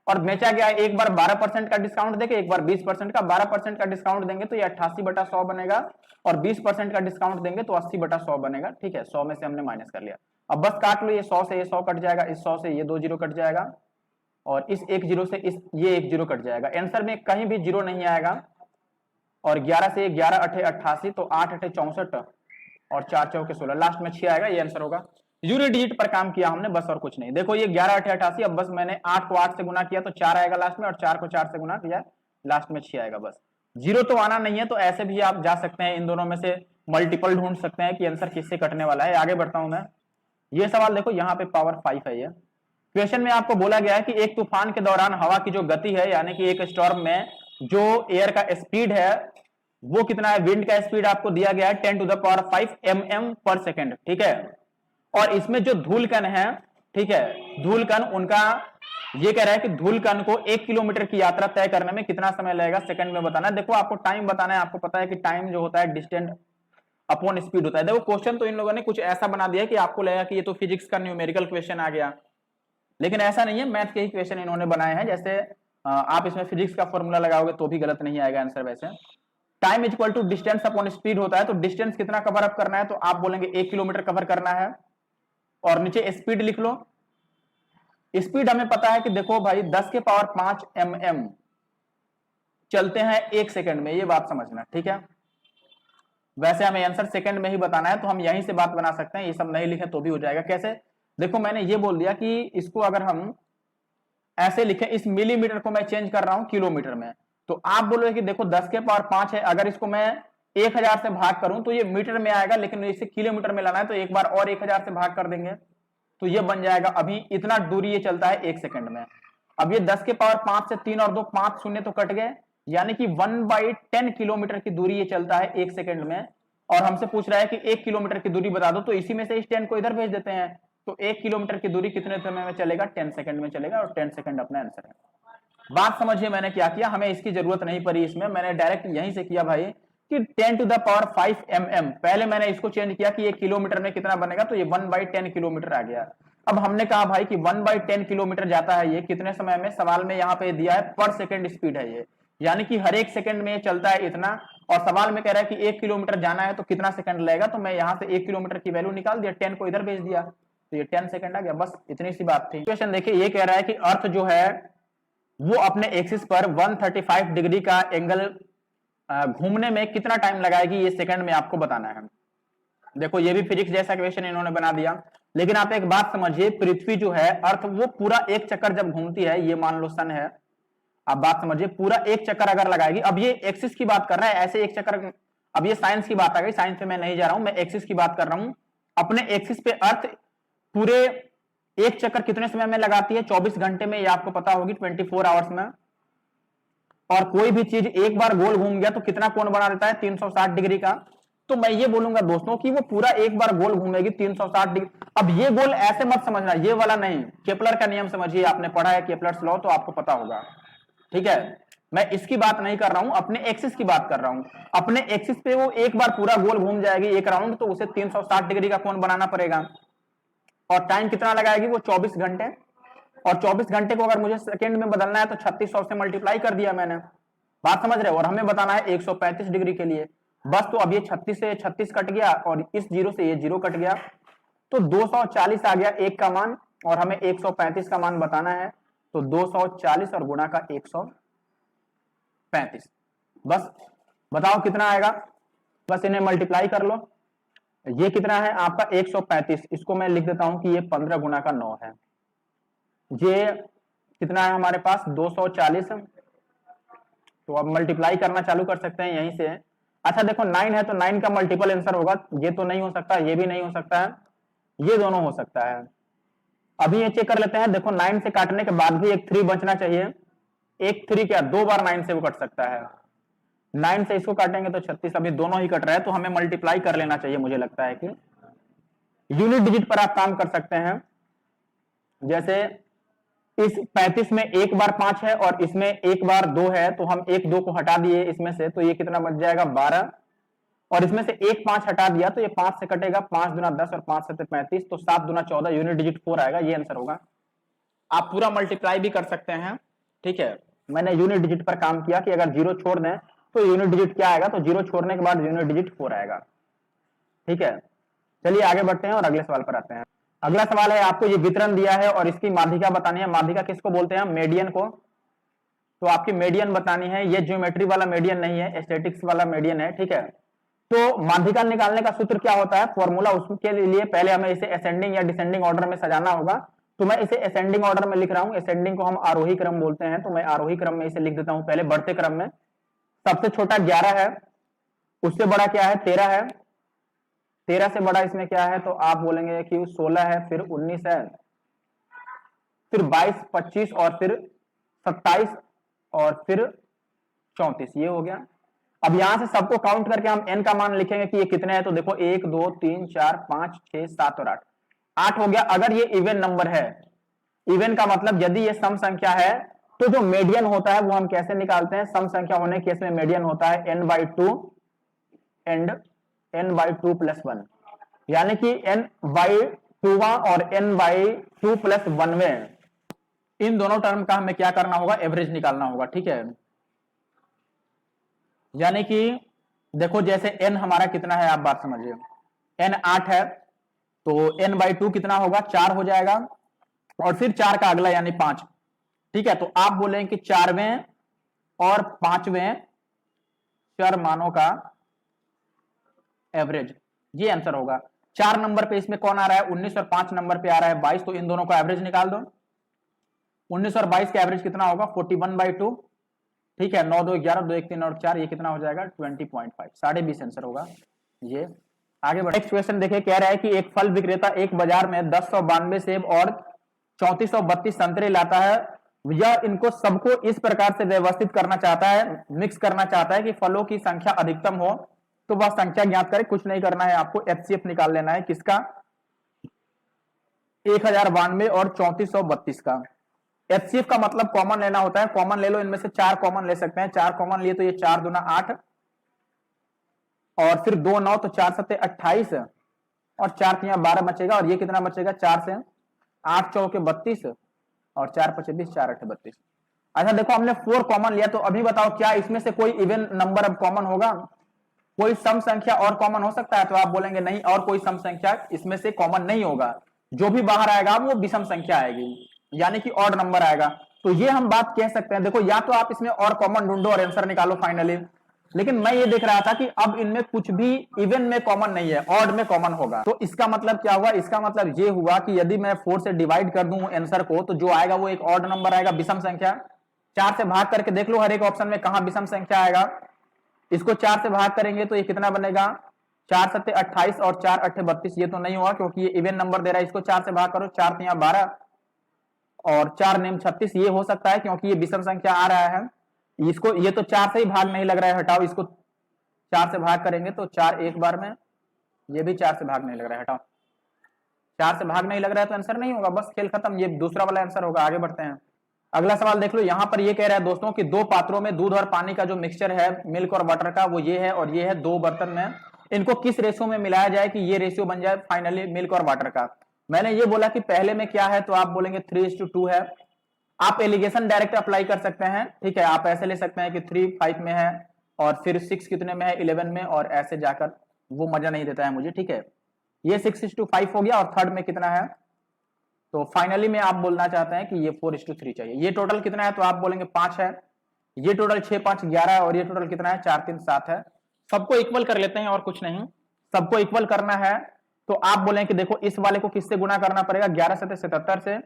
और बेचा गया एक बार 12% का डिस्काउंट देके, एक बार 20% का। 12% का डिस्काउंट देंगे तो ये 88/100 बनेगा और 20% का डिस्काउंट देंगे तो 80/100 बनेगा, ठीक है। 100 में से हमने माइनस कर लिया। अब बस काट लो, ये 100 से ये 100 कट जाएगा, इस 100 से ये 2 जीरो कट जाएगा और इस 1 जीरो से ये 1 जीरो कट जाएगा। आंसर में कहीं भी जीरो नहीं आएगा। और 11 से 11 8 88, तो 8 8 64 और 4 चौके 16, लास्ट में 6 आएगा, ये आंसर होगा। यूनिट डिजिट पर काम किया हमने, बस और कुछ नहीं। देखो ये 11 8 88, अब बस मैंने 8 को 8 से गुना किया तो 4 आएगा लास्ट में, और 4 को 4 से गुना किया लास्ट में 6 आएगा। बस जीरो तो आना नहीं है, तो ऐसे भी आप जा सकते हैं, इन दोनों में से मल्टीपल ढूंढ सकते हैं कि आंसर किससे कटने वाला है। आगे बढ़ता हूं मैं। ये सवाल देखो यहाँ पे पावर 5 है। ये क्वेश्चन में आपको बोला गया है कि एक तूफान के दौरान हवा की जो गति है, यानी कि एक स्टॉर्म में जो एयर का स्पीड है वो कितना है, विंड का स्पीड आपको दिया गया है 10⁵ mm/s, ठीक है। और इसमें जो धूलकण है, ठीक है, धूलकण उनका ये कह रहा है कि धूलकण को 1 किलोमीटर की यात्रा तय करने में कितना समय लगेगा, सेकंड में बताना है। देखो आपको टाइम बताना है, आपको पता है कि टाइम जो होता है डिस्टेंस अपॉन स्पीड होता है। देखो क्वेश्चन तो इन लोगों ने कुछ ऐसा बना दिया कि आपको लगेगा कि ये तो फिजिक्स का न्यूमेरिकल क्वेश्चन आ गया, लेकिन ऐसा नहीं है, मैथ के ही क्वेश्चन इन्होंने बनाए हैं। जैसे आप इसमें फिजिक्स का फॉर्मूला लगाओगे तो भी गलत नहीं आएगा आंसर। वैसे time is equal to distance upon speed होता है, तो डिस्टेंस कितना कवर अप करना है, तो आप बोलेंगे 1 किलोमीटर कवर करना है, और नीचे स्पीड लिख लो। स्पीड हमें पता है कि देखो भाई 10 के पावर 5 mm चलते हैं 1 सेकंड में, ये बात समझना, ठीक है। वैसे हमें आंसर सेकंड में ही बताना है, तो हम यहीं से बात बना सकते हैं, ये सब नहीं लिखे तो भी हो जाएगा। कैसे, देखो मैंने ये बोल दिया कि इसको अगर हम ऐसे लिखें, इस मिलीमीटर को मैं चेंज कर रहा हूं किलोमीटर में, तो आप बोलोगे कि देखो 10 के पावर 5 है, अगर इसको मैं 1000 से भाग करूं तो ये मीटर में आएगा, लेकिन इसे किलोमीटर में लाना है तो एक बार और 1000 से भाग कर देंगे, तो ये बन जाएगा। अभी इतना दूरी ये चलता है 1 सेकंड में। अब ये 10 के पावर 5 से 3 और 2 5 शून्य तो कट गए, यानी कि 1/10 किलोमीटर की दूरी ये चलता है 1 सेकंड में। और हमसे पूछ रहा है कि 1 किलोमीटर की दूरी बता दो, तो इसी में से इस 10 को इधर भेज देते हैं, तो 1 किलोमीटर की दूरी कितने समय में चलेगा, 10 सेकंड में चलेगा, और 10 सेकंड अपना आंसर है। बात समझिए मैंने क्या किया, हमें इसकी जरूरत नहीं पड़ी इसमें, मैंने डायरेक्ट यहीं से किया भाई कि 10 टू द पावर 5 mm। पहले मैंने इसको चेंज किया कि ये किलोमीटर में कितना बनेगा, तो ये 1/10 किलोमीटर आ गया। अब हमने कहा भाई कि 1/10 किलोमीटर जाता है ये कितने समय में, सवाल में यहाँ पे दिया है पर सेकंड स्पीड है ये, यानी कि हर एक सेकंड में ये चलता है इतना, और सवाल में कह रहा है कि 1 किलोमीटर जाना है तो कितना सेकंड लगेगा, तो मैं यहाँ से 1 किलोमीटर की वैल्यू निकाल दिया, 10 को इधर भेज दिया, तो ये 10 सेकंड आ गया। बस इतनी सी बात थी। क्वेश्चन देखिए, ये कह रहा है कि अर्थ जो है वो अपने एक्सिस पर 135 डिग्री का एंगल घूमने में कितना टाइम लगाएगी, ये सेकंड में आपको बताना है। देखो ये भी फिजिक्स जैसा क्वेश्चन इन्होंने बना दिया, लेकिन आप एक बात समझिए, पृथ्वी जो है अर्थ वो पूरा एक चक्कर जब घूमती है, ये मान लो सन है, आप बात समझिए, पूरा एक चक्कर अगर लगाएगी, अब ये एक्सिस की बात कर रहा है, ऐसे एक चक्कर, अब ये साइंस की बात आ गई, साइंस पे मैं नहीं जा रहा हूं, मैं एक्सिस की बात कर रहा हूं। अपने एक्सिस पे अर्थ पूरे एक चक्कर कितने समय में लगाती है, 24 घंटे में, ये आपको पता होगी, 24 आवर्स में। और कोई भी चीज एक बार गोल घूम गया तो कितना कोण बना देता है, 360 डिग्री का। तो मैं ये बोलूंगा दोस्तों कि वो पूरा एक बार गोल घूमेगी 360 डिग्री। अब ये गोल ऐसे मत समझना, ये वाला नहीं, केपलर का नियम समझिए, आपने पढ़ा है केपलर्स लॉ, तो आपको पता होगा, ठीक है। मैं इसकी बात नहीं कर रहा हूं, अपने एक्सिस की बात कर रहा हूं। अपने एक्सिस पे वो एक बार पूरा गोल घूम जाएगी एक राउंड, तो उसे 360 डिग्री का कोण बनाना पड़ेगा, और टाइम कितना लगाएगी वो, 24 घंटे। और 24 घंटे को अगर मुझे सेकंड में बदलना है तो 3600 से मल्टीप्लाई कर दिया मैंने, बात समझ रहे हो। और हमें बताना है 135 डिग्री के लिए, बस। तो अब ये 36 से 36 कट गया, और इस जीरो से ये जीरो कट गया, तो 240 आ गया एक का मान, और हमें 135 का मान बताना है, तो 240 और गुणा का 135, बस बताओ कितना आएगा, बस इन्हें मल्टीप्लाई कर लो। ये कितना है आपका 135, इसको मैं लिख देता हूं कि ये 15 गुणा का 9 है। ये कितना है हमारे पास 240, तो अब मल्टीप्लाई करना चालू कर सकते हैं यहीं से। अच्छा देखो 9 है तो 9 का मल्टीपल आंसर होगा, ये तो नहीं हो सकता, ये भी नहीं हो सकता है, ये दोनों हो सकता है। अभी ये चेक कर लेते हैं, देखो 9 से काटने के बाद भी एक 3 बचना चाहिए, एक 3 क्या 2 बार 9 से वो कट सकता है, 9 से इसको काटेंगे तो 36, अभी दोनों ही कट रहा है, तो हमें मल्टीप्लाई कर लेना चाहिए। मुझे लगता है कि यूनिट डिजिट पर आप काम कर सकते हैं, जैसे इस 35 में एक बार 5 है और इसमें एक बार 2 है, तो हम एक 2 को हटा दिए इसमें से, तो ये कितना बच जाएगा 12, और इसमें से एक 5 हटा दिया तो ये 5 से कटेगा, 5 दूना 10 और 5 से 35, तो 7 दूना 14, यूनिट डिजिट 4 आएगा, ये आंसर होगा। आप पूरा मल्टीप्लाई भी कर सकते हैं, ठीक है। मैंने यूनिट डिजिट पर काम किया कि अगर 0 छोड़ दें तो यूनिट डिजिट क्या आएगा, तो 0 छोड़ने के बाद यूनिट डिजिट 4 आएगा, ठीक है। चलिए आगे बढ़ते हैं और अगले सवाल पर आते हैं। अगला सवाल है, आपको ये वितरण दिया है और इसकी माध्यिका बतानी है। माध्यिका किसको बोलते हैं, मीडियन को। तो आपकी मीडियन बतानी है, ये ज्योमेट्री वाला मीडियन नहीं है, एस्थेटिक्स वाला मीडियन है, ठीक है। तो माध्यिका निकालने का सूत्र क्या होता है, फॉर्मूला, उसके लिए पहले हमें इसे असेंडिंग या डिसेंडिंग ऑर्डर में सजाना होगा। तो मैं इसे असेंडिंग ऑर्डर में लिख रहा हूं, असेंडिंग को हम आरोही क्रम बोलते हैं, तो मैं आरोही क्रम में इसे लिख देता हूं। पहले बढ़ते क्रम में सबसे छोटा 11 है, उससे बड़ा क्या है 13 है, 13 से बड़ा इसमें क्या है, तो आप बोलेंगे कि 16 है, फिर 19 है, फिर 22, 25 और फिर 27 और फिर 34, ये हो गया। अब यहां से सबको काउंट करके हम n का मान लिखेंगे कि ये कितने हैं, तो देखो 1 2 3 4 5 6 7 और 8, 8 हो गया। अगर ये इवन नंबर है, इवन का मतलब यदि ये सम संख्या है, तो जो मीडियन होता है वो हम कैसे निकालते हैं, सम संख्या होने केस में मीडियन होता है n/2 एंड n/2 + 1, यानी कि n/2वां और n/2 + 1वें, इन दोनों टर्म का हमें क्या करना होगा, एवरेज निकालना होगा। ठीक है, यानी कि देखो जैसे n हमारा कितना है, आप बात समझिए, n 8 है तो n/2 कितना होगा, 4 हो जाएगा, और फिर 4 का अगला यानी 5। ठीक है, तो आप बोलेंगे कि 4वें और 5वें चर मानों का एवरेज, ये आंसर होगा। 4 नंबर पे इसमें कौन आ रहा है, 19, और 5 नंबर पे आ रहा है 22, तो इन दोनों का एवरेज निकाल दो। 19 और 22 का एवरेज कितना होगा, 41/2। ठीक है, 9 2 11 2 1 3 और 4, ये कितना हो जाएगा, 20.5, 20.5 आंसर होगा ये। आगे बढ़े, नेक्स्ट क्वेश्चन देखिए, कह रहा है कि एक फल विक्रेता एक बाजार में 1092 सेब और 3432 संतरे लाता है। यह इनको सबको इस प्रकार से व्यवस्थित करना चाहता है, मिक्स करना चाहता है कि फलों की संख्या अधिकतम हो, तो वह संख्या ज्ञात करे। कुछ नहीं करना है आपको, एचसीएफ निकाल लेना है, किसका, 1092 और 3432 का। एचसीएफ का मतलब कॉमन लेना होता है, कॉमन ले लो, इनमें से 4 कॉमन ले सकते हैं, 4 कॉमन लिए तो ये 4 दूना 8, और फिर 2 9, तो 4 7 28, और 4 3 12 बचेगा, और ये कितना बचेगा, 4 से 8 चौके 32, और 4 5 20, 4 8 32। अच्छा देखो, हमने 4 कॉमन लिया, तो अभी बताओ क्या इसमें से कोई इवन नंबर अब कॉमन होगा, कोई सम संख्या और कॉमन हो सकता है, तो आप बोलेंगे नहीं, और कोई सम संख्या इसमें से कॉमन नहीं होगा, जो भी बाहर आएगा वो विषम संख्या आएगी, यानी कि ऑड नंबर आएगा। तो ये हम बात कह सकते हैं, देखो या तो आप इसमें और कॉमन ढूंढो और आंसर निकालो फाइनली, लेकिन मैं ये देख रहा था कि अब इनमें कुछ भी इवन में कॉमन नहीं है, ऑड में कॉमन होगा। तो इसका मतलब क्या हुआ, इसका मतलब ये हुआ कि यदि मैं 4 से डिवाइड कर दूं आंसर को, तो जो आएगा वो एक ऑड नंबर आएगा, विषम संख्या। 4 से भाग करके देख लो हर एक ऑप्शन में कहां विषम संख्या आएगा। इसको 4 से भाग करेंगे तो ये कितना बनेगा, 4 7 28 और 4 8 32, ये तो नहीं हुआ क्योंकि ये इवन नंबर दे रहा है। इसको 4 से भाग करो, 4 3 12 और 4 9 36, ये हो सकता है क्योंकि ये विषम संख्या आ रहा है। इसको, ये तो 4 से ही भाग नहीं लग रहा है, हटाओ इसको, 4 से भाग करेंगे तो 4 एक बार में, ये भी 4 से भाग नहीं लग रहा है, हटाओ, 4 से भाग नहीं लग रहा है तो आंसर नहीं होगा, बस खेल खत्म, ये दूसरा वाला आंसर होगा। आगे बढ़ते हैं, अगला सवाल देख लो। यहां पर ये कह रहा है दोस्तों कि 2 पात्रों में दूध और पानी का जो मिक्सचर है, मिल्क और वाटर का, वो ये है और ये है, 2 बर्तन में, इनको किस रेशियो में मिलाया जाए कि ये रेशियो बन जाए फाइनली मिल्क और वाटर का। मैंने ये बोला कि पहले में क्या है, तो आप बोलेंगे 3:2 है। आप एलिगेशन डायरेक्ट अप्लाई कर सकते हैं, ठीक है, आप ऐसे ले सकते हैं कि 3 5 में है और फिर 6 कितने में है, 11 में, और ऐसे जाकर, वो मजा नहीं देता है मुझे, ठीक है। ये 6:5 हो गया, और थर्ड में कितना है, तो फाइनली में आप बोलना चाहते हैं कि ये 4:3 चाहिए। ये टोटल कितना है, तो आप बोलेंगे 5 है, ये टोटल 6 5 11 है, और ये टोटल कितना है, 4 3 7 है। सबको इक्वल कर लेते हैं और कुछ नहीं, सबको इक्वल करना है। तो आप बोलें कि देखो इस वाले को किससे गुना करना पड़ेगा, 11 7 77 से,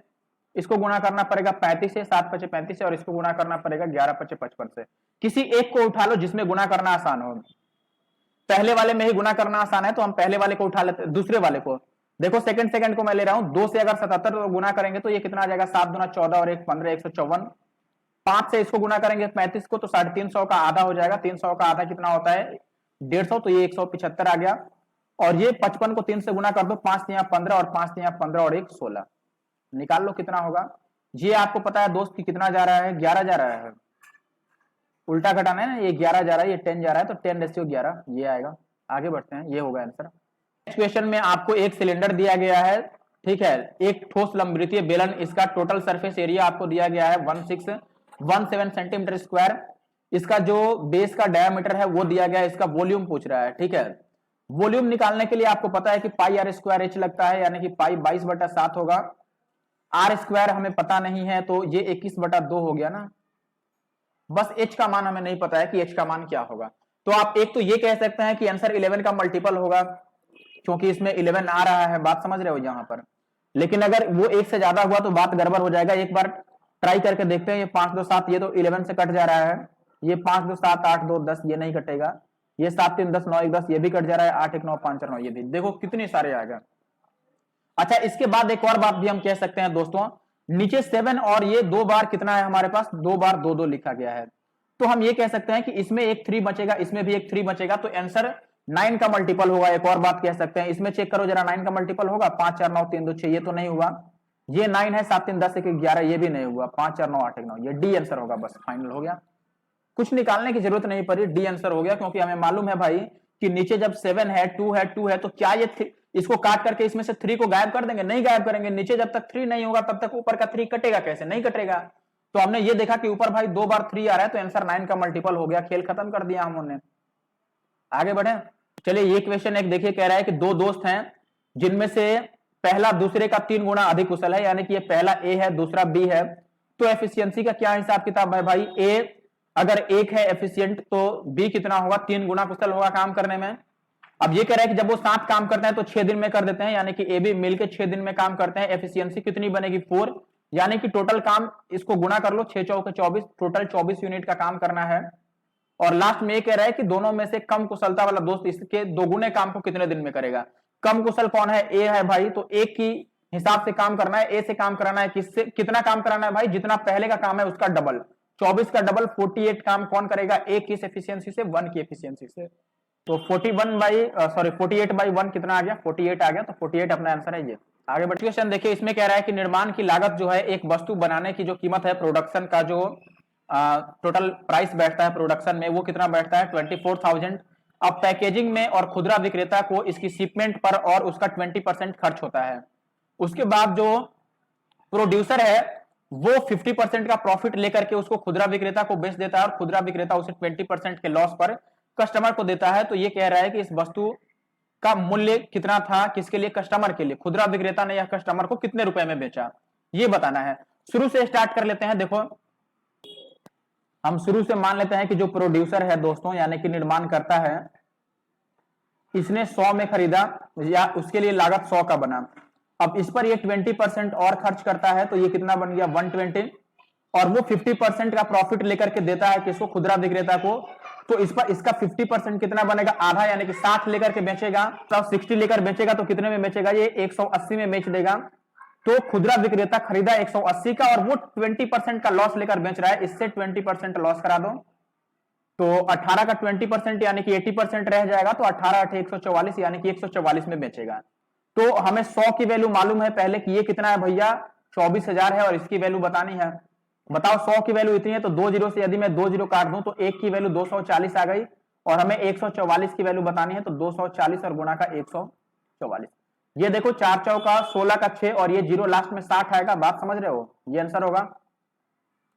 इसको गुना करना पड़ेगा 35 से, 7 5 35 से, और इसको गुना करना पड़ेगा 11 5 55 से। किसी एक को उठा लो जिसमें गुना करना आसान हो। पहले वाले में ही गुना करना आसान है तो हम पहले वाले को उठा लेते, दूसरे वाले को देखो, सेकंड को मैं ले रहा हूं, 2 से अगर 77 गुना करेंगे तो ये कितना आ जाएगा, 7 दूना 14 और 1 15, 154। 5 से इसको गुना करेंगे 35 को, तो 350 का आधा हो जाएगा, 300 का आधा कितना होता है, 150, तो ये 175 आ गया। और ये 55 को 3 से गुना कर दो, 5 3 15 और 5 3 15 और 1 16, निकाल लो कितना होगा। ये आपको पता है दोस्त कि कितना जा रहा है, 11 जा रहा है, उल्टा घटाना है ना, ये 11 जा रहा है, ये 10 जा रहा है, तो 10:11 ये आएगा। आगे बढ़ते हैं, ये होगा आंसर। नेक्स्ट क्वेश्चन में आपको एक सिलेंडर दिया गया है, ठीक है, एक ठोस लंबवृत्तीय बेलन, इसका टोटल सरफेस एरिया आपको दिया गया है 1617 सेंटीमीटर स्क्वायर। इसका जो बेस का डायमीटर है वो दिया गया है, इसका वॉल्यूम पूछ रहा है, ठीक है। वॉल्यूम निकालने के लिए आपको पता है कि पाई आर स्क्वायर एच लगता है, यानी कि पाई 22/7 होगा। आर स्क्वायर हमें पता नहीं है, तो ये 21/2 हो गया ना, बस एच का मान हमें नहीं पता है कि एच का मान क्या होगा। तो आप एक तो ये कह सकते हैं कि आंसर 11 का मल्टीपल होगा, क्योंकि इसमें 11 आ रहा है, बात समझ रहे हो यहां पर। लेकिन अगर वो 1 से ज्यादा हुआ तो बात गड़बड़ हो जाएगा। एक बार ट्राई करके देखते हैं, ये 5 2 7, ये तो 11 से कट जा रहा है, ये 5 2 7 8 2 10, ये नहीं कटेगा, ये 7 3 10 9 1 10, ये भी कट जा रहा है, 8 1 9 5 4 9, ये भी, देखो कितने सारे आ गए। अच्छा, इसके बाद एक और बात भी हम कह सकते हैं दोस्तों, नीचे 7 और ये 2 बार कितना है हमारे पास, 2 बार 2 2 लिखा गया है, तो हम ये कह सकते हैं कि इसमें एक 3 बचेगा, इसमें भी एक 3 बचेगा, तो आंसर 9 का मल्टीपल होगा। एक और बात कह सकते हैं, इसमें चेक करो जरा 9 का मल्टीपल होगा, 5 4 9 3 2 6, ये तो नहीं हुआ, ये 9 है, 7 3 10 1 11, ये भी नहीं हुआ, 5 4 9 8 1 9, ये डी आंसर होगा, बस फाइनल हो गया, कुछ निकालने की जरूरत नहीं पड़ी, डी आंसर हो गया, क्योंकि हमें मालूम है भाई कि नीचे जब 7 है, 2 है, 2 है, तो क्या ये इसको काट करके इसमें से 3 को गायब कर देंगे? नहीं गायब करेंगे। नीचे जब तक 3 नहीं होगा तब तक ऊपर का 3 कटेगा कैसे? नहीं कटेगा। तो हमने ये देखा कि ऊपर भाई 2 बार 3 आ रहा है, तो आंसर 9 का मल्टीपल हो गया। खेल खत्म कर दिया हमने। आगे बढ़े, चलिए ये क्वेश्चन एक देखिए, कह रहा है कि दो दोस्त हैं जिनमें से पहला दूसरे का 3 गुना अधिक कुशल है, यानी कि ये पहला ए है, दूसरा बी है। तो एफिशिएंसी का क्या हिसाब किताब है भाई? ए अगर 1 है एफिशिएंट तो बी कितना होगा? 3 गुना कुशल होगा काम करने में। अब ये कह रहा है कि जब वो साथ काम करते हैं तो 6 दिन में कर देते हैं, यानी कि ए बी मिलकर 6 दिन में काम करते हैं। एफिशिएंसी कितनी बनेगी? 4, यानी कि टोटल काम, इसको गुना कर लो, 6 चौके 24, टोटल 24 यूनिट का काम करना है। और लास्ट में ये कह रहा है कि दोनों में से कम कुशलता वाला दोस्त इसके दोगुने काम को कितने दिन में करेगा? कम कुशल कौन है? ए है भाई, तो ए की हिसाब से काम करना है। ए से काम कराना है, किससे? कितना काम कराना है भाई? जितना पहले का काम है उसका डबल। 24 का डबल 48 काम कौन करेगा? ए किस एफिशिएंसी से? 1 की एफिशिएंसी से। तो 48/1 कितना आ गया? 48 आ गया। तो 48 अपना आंसर है ये। आगे बढ़ते क्वेश्चन देखिए, इसमें कह रहा है कि निर्माण की लागत जो है, एक वस्तु बनाने की जो कीमत है, प्रोडक्शन का जो टोटल प्राइस बैठता है प्रोडक्शन में, वो कितना बैठता है? 24,000। अब पैकेजिंग में और खुदरा विक्रेता को इसकी शिपमेंट पर और उसका 20% खर्च होता है। उसके बाद जो प्रोड्यूसर है वो 50% का प्रॉफिट लेकर के उसको खुदरा विक्रेता को बेच देता है, और खुदरा विक्रेता उसे 20% के लॉस पर कस्टमर को देता है। तो ये कह रहा है कि इस वस्तु का मूल्य कितना था? किसके लिए? कस्टमर के लिए। खुदरा विक्रेता ने यह कस्टमर को कितने रुपए में बेचा, ये बताना है। शुरू से स्टार्ट कर लेते हैं। देखो, हम शुरू से मान लेते हैं कि जो प्रोड्यूसर है दोस्तों, यानी कि निर्माण करता है, इसने 100 में खरीदा, या उसके लिए लागत 100 का बना। अब इस पर ये 20% और खर्च करता है, तो ये कितना बन गया? 120। और वो 50% का प्रॉफिट लेकर के देता है किसको? खुदरा विक्रेता को। तो इस पर इसका 50% कितना बनेगा? आधा, यानी कि 60 लेकर के बेचेगा। तो 60 लेकर बेचेगा तो कितने में बेचेगा? ये 180 में बेच देगा। तो खुदरा विक्रेता खरीदा 180 का, और वो 20% का लॉस लेकर बेच रहा है। इससे 20% लॉस करा दो, तो 18 का 20% यानी कि 80% रह जाएगा। तो 18 8 144, यानी कि 144 में बेचेगा। तो हमें 100 की वैल्यू मालूम है पहले कि ये कितना है भैया? 24,000 है, और इसकी वैल्यू बतानी है। बताओ, 100 की वैल्यू इतनी है, तो 2 जीरो से यदि मैं 2 जीरो काट दूं तो 1 की वैल्यू 240 आ गई, और हमें 144 की वैल्यू बतानी है। तो 240 और गुणा का 144। ये देखो, 4 चौका 16 का 6, और ये जीरो लास्ट में 60 आएगा। बात समझ रहे हो? ये आंसर होगा।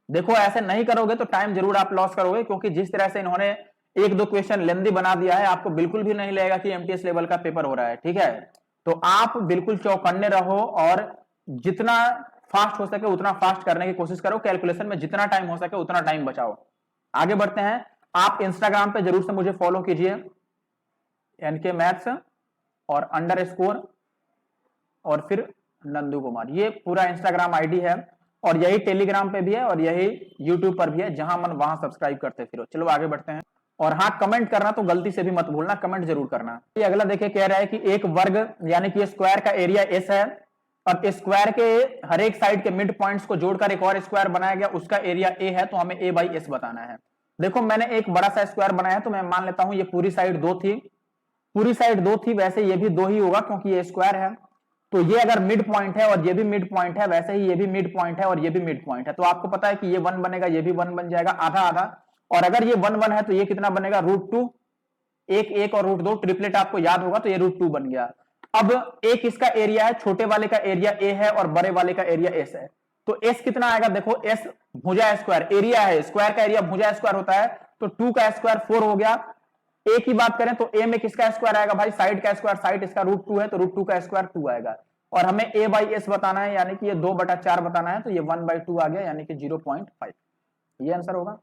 देखो, ऐसे नहीं करोगे तो टाइम जरूर आप लॉस करोगे, क्योंकि जिस तरह से इन्होंने 1-2 क्वेश्चन लेंदी बना दिया है, आपको बिल्कुल भी नहीं लगेगा कि एमटीएस लेवल का पेपर हो रहा है। ठीक है, तो आप बिल्कुल चौकन्ने रहो, और जितना फास्ट हो सके उतना फास्ट करने की कोशिश करो। कैलकुलेशन में जितना टाइम हो सके उतना टाइम बचाओ। आगे बढ़ते हैं। आप इंस्टाग्राम पे जरूर से मुझे फॉलो कीजिए, एनके मैथ्स और _, और फिर नंदू कुमार, ये पूरा इंस्टाग्राम आईडी है। और यही टेलीग्राम पे भी है, और यही यूट्यूब पर भी है, जहां मन वहां सब्सक्राइब करते फिरो। चलो आगे बढ़ते हैं। और हाँ, कमेंट करना तो गलती से भी मत भूलना, कमेंट जरूर करना। ये अगला देखिए, कह रहा है कि एक वर्ग यानी कि स्क्वायर का एरिया एस है, और स्क्वायर के हर एक साइड के मिड पॉइंट्स को जोड़कर एक और स्क्वायर बनाया गया, उसका एरिया ए है। तो हमें a/s बताना है। देखो, मैंने एक बड़ा सा स्क्वायर बनाया, तो मैं मान लेता हूं ये पूरी साइड 2 थी, पूरी साइड 2 थी, वैसे ये भी 2 ही होगा क्योंकि ये स्क्वायर है। तो ये अगर मिड पॉइंट है और ये भी मिड पॉइंट है, वैसे ही ये भी मिड पॉइंट है और ये भी मिड पॉइंट है। तो आपको पता है कि ये 1 बनेगा, ये भी 1 बन जाएगा, आधा आधा। और अगर ये 1 1 है तो ये कितना बनेगा? √2। 1 1 और √2 ट्रिपलेट आपको याद होगा, तो ये √2 बन गया। अब एक इसका एरिया है, छोटे वाले का एरिया ए है और बड़े वाले का एरिया एस है। तो एस कितना आएगा? देखो, एस भुजा स्क्वायर एरिया है, स्क्वायर का एरिया भुजा स्क्वायर होता है, तो 2 का स्क्वायर 4 हो गया। ए की बात करें तो ए में किसका स्क्वायर आएगा भाई? साइड का स्क्वायर, साइड इसका √2 है, तो √2 का स्क्वायर 2 आएगा। और हमें a/s बताना है, यानी कि ये 2/4 बताना है, तो ये 1/2 आ गया, यानी कि 0.5। ये आंसर होगा।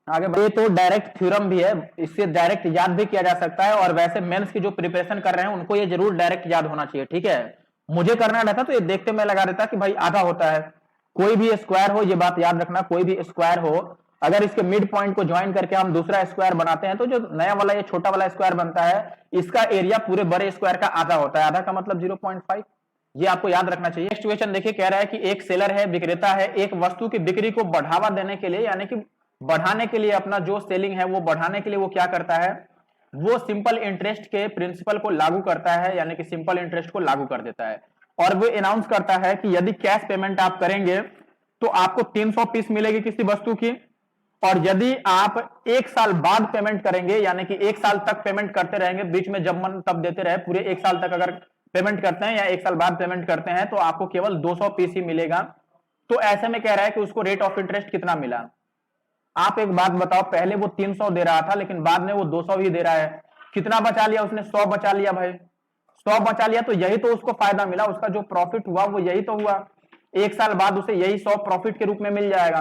आगे बढ़े, तो डायरेक्ट थ्योरम भी है, इससे डायरेक्ट याद भी किया जा सकता है। और वैसे मेंस की जो प्रिपरेशन कर रहे हैं उनको ये जरूर डायरेक्ट याद होना चाहिए। ठीक है, मुझे करना रहता तो ये देखते मैं लगा देता कि भाई आधा होता है। कोई भी स्क्वायर हो, ये बात याद रखना, कोई भी स्क्वायर हो, अगर इसके मिड पॉइंट को ज्वाइन करके हम दूसरा स्क्वायर बनाते हैं, तो जो नया वाला ये छोटा वाला स्क्वायर बनता है, इसका एरिया पूरे बड़े स्क्वायर का आधा होता है। आधा का मतलब 0.5। ये आपको याद रखना चाहिए। नेक्स्ट क्वेश्चन देखिए, कह रहा है कि एक सेलर है, विक्रेता है, एक वस्तु की बिक्री को बढ़ावा देने के लिए, यानी कि बढ़ाने के लिए, अपना जो सेलिंग है वो बढ़ाने के लिए वो क्या करता है? वो सिंपल इंटरेस्ट के प्रिंसिपल को लागू करता है, यानी कि सिंपल इंटरेस्ट को लागू कर देता है। और वो अनाउंस करता है कि यदि कैश पेमेंट आप करेंगे तो आपको 300 पीस मिलेगी किसी वस्तु की, और यदि आप 1 साल बाद पेमेंट करेंगे, यानी कि 1 साल तक पेमेंट करते रहेंगे, बीच में जब मन तब देते रहे, पूरे 1 साल तक अगर पेमेंट करते हैं या 1 साल बाद पेमेंट करते हैं, तो आपको केवल 200 पीस ही मिलेगा। तो ऐसे में कह रहा है कि उसको रेट ऑफ इंटरेस्ट कितना मिला। आप एक बात बताओ, पहले वो 300 दे रहा था, लेकिन बाद में वो 200 ही दे रहा है, कितना बचा लिया उसने? 100 बचा लिया भाई, 100 बचा लिया, तो यही तो उसको फायदा मिला, उसका जो प्रॉफिट हुआ वो यही तो हुआ। 1 साल बाद उसे यही 100 प्रॉफिट के रूप में मिल जाएगा।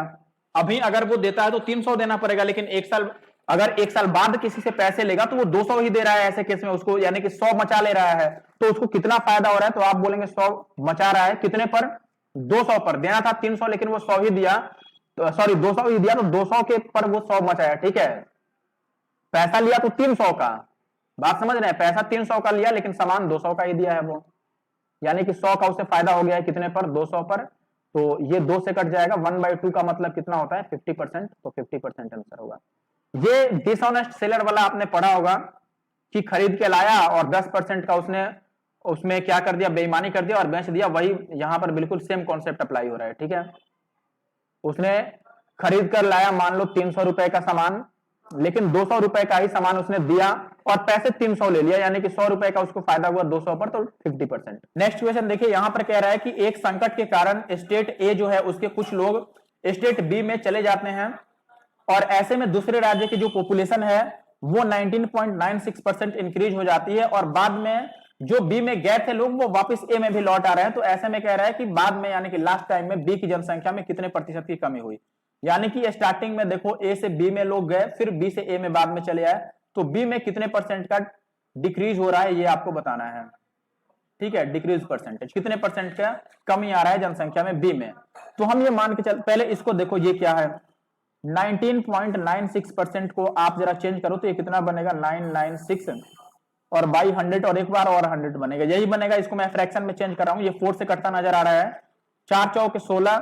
अभी अगर वो देता है तो 300 देना पड़ेगा, लेकिन 1 साल, अगर 1 साल बाद किसी से पैसे लेगा तो वो 200 ही दे रहा है ऐसे केस में उसको, यानी कि 100 बचा ले रहा है, तो उसको कितना फायदा हो रहा है? तो आप बोलेंगे 100 बचा रहा है, कितने पर? 200 पर। देना था 300, लेकिन वो 100 ही दिया, तो सॉरी 200 ही दिया, तो 200 के पर वो 100 बचाया, ठीक है। पैसा लिया तो 300 का, बात समझ रहे हैं, पैसा 300 का लिया, लेकिन सामान 200 का ही दिया है वो, यानी कि 100 का उसे फायदा हो गया है, कितने पर? 200 पर। तो ये 2 से कट जाएगा, 1/2 का मतलब कितना होता है? 50%, तो 50% आंसर होगा। ये डिसऑनेस्ट सेलर वाला आपने पढ़ा होगा कि खरीद के लाया और 10% का उसने उसमें क्या कर दिया? बेईमानी कर दिया और बेच दिया। वही यहां पर बिल्कुल सेम कॉन्सेप्ट अप्लाई हो रहा है, ठीक है। उसने खरीद कर लाया मान लो 300 रुपए का सामान, लेकिन 200 रुपए का ही सामान उसने दिया और पैसे 300 ले लिया, यानी कि 100 रुपए का उसको फायदा हुआ 200 पर, तो 50%। नेक्स्ट क्वेश्चन देखिए, यहां पर कह रहा है कि एक संकट के कारण स्टेट ए जो है उसके कुछ लोग स्टेट बी में चले जाते हैं, और ऐसे में दूसरे राज्य की जो पॉपुलेशन है वो 19.96% इंक्रीज हो जाती है, और बाद में जो बी में गए थे लोग वो वापस ए में भी लौट आ रहे हैं। तो ऐसे में कह रहा है कि बाद में, यानी कि लास्ट टाइम में बी की जनसंख्या में कितने प्रतिशत की कमी हुई। यानी कि स्टार्टिंग में देखो ए से बी में लोग गए, फिर बी से ए में बाद में चले आए, तो बी में कितने परसेंट का डिक्रीज हो रहा है ये आपको बताना है, ठीक है। डिक्रीज परसेंटेज, कितने परसेंट का कमी आ रहा है जनसंख्या में बी में। तो हम ये मान के चल, पहले इसको देखो ये क्या है, 19.96% को आप जरा चेंज करो तो ये कितना बनेगा? 996 और बाई 100 और एक बार और 100 बनेगा, यही बनेगा। इसको मैं फ्रैक्शन में चेंज कर रहा हूं, ये 4 से कटता नजर आ रहा है। 4 चौके 16,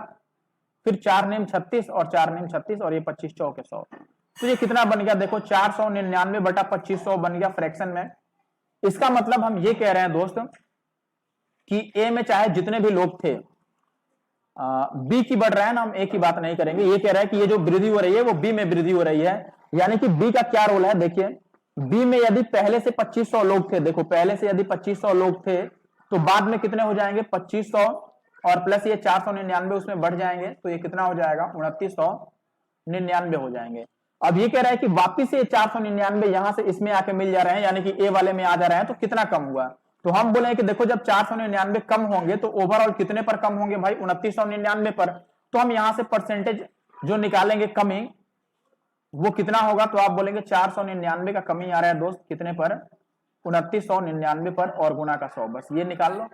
फिर 4 नेम 36 और 4 नेम 36 और ये 25 चौके 100, तो ये कितना बन गया? देखो 499 बटा 2500 बन गया फ्रैक्शन में। इसका मतलब हम ये कह रहे हैं दोस्त कि ए में चाहे जितने भी लोग थे, बी की बढ़ रहा है ना, हम ए की बात नहीं करेंगे। ये कह रहा है कि ये जो वृद्धि हो रही है वो बी में वृद्धि हो रही है, यानी कि बी का क्या रोल है? देखिए, बी में यदि पहले से 2500 लोग थे, देखो पहले से यदि 2500 लोग थे, तो बाद में कितने हो जाएंगे? 2500 और प्लस ये 499 उसमें बढ़ जाएंगे, तो ये कितना हो जाएगा? 2999 हो जाएंगे। अब ये कह रहा है कि वापिस ये 499 यहां से इसमें आके मिल जा रहे हैं, यानी कि ए वाले में आ जा रहे हैं, तो कितना कम हुआ? तो हम बोले कि देखो जब 499 कम होंगे तो ओवरऑल कितने पर कम होंगे भाई? 2999 पर। तो हम यहां से परसेंटेज जो निकालेंगे कमी, वो कितना होगा? तो आप बोलेंगे 499 का कमी आ रहा है दोस्त, कितने पर? 2999 पर, और गुना का 100, बस ये निकाल लो।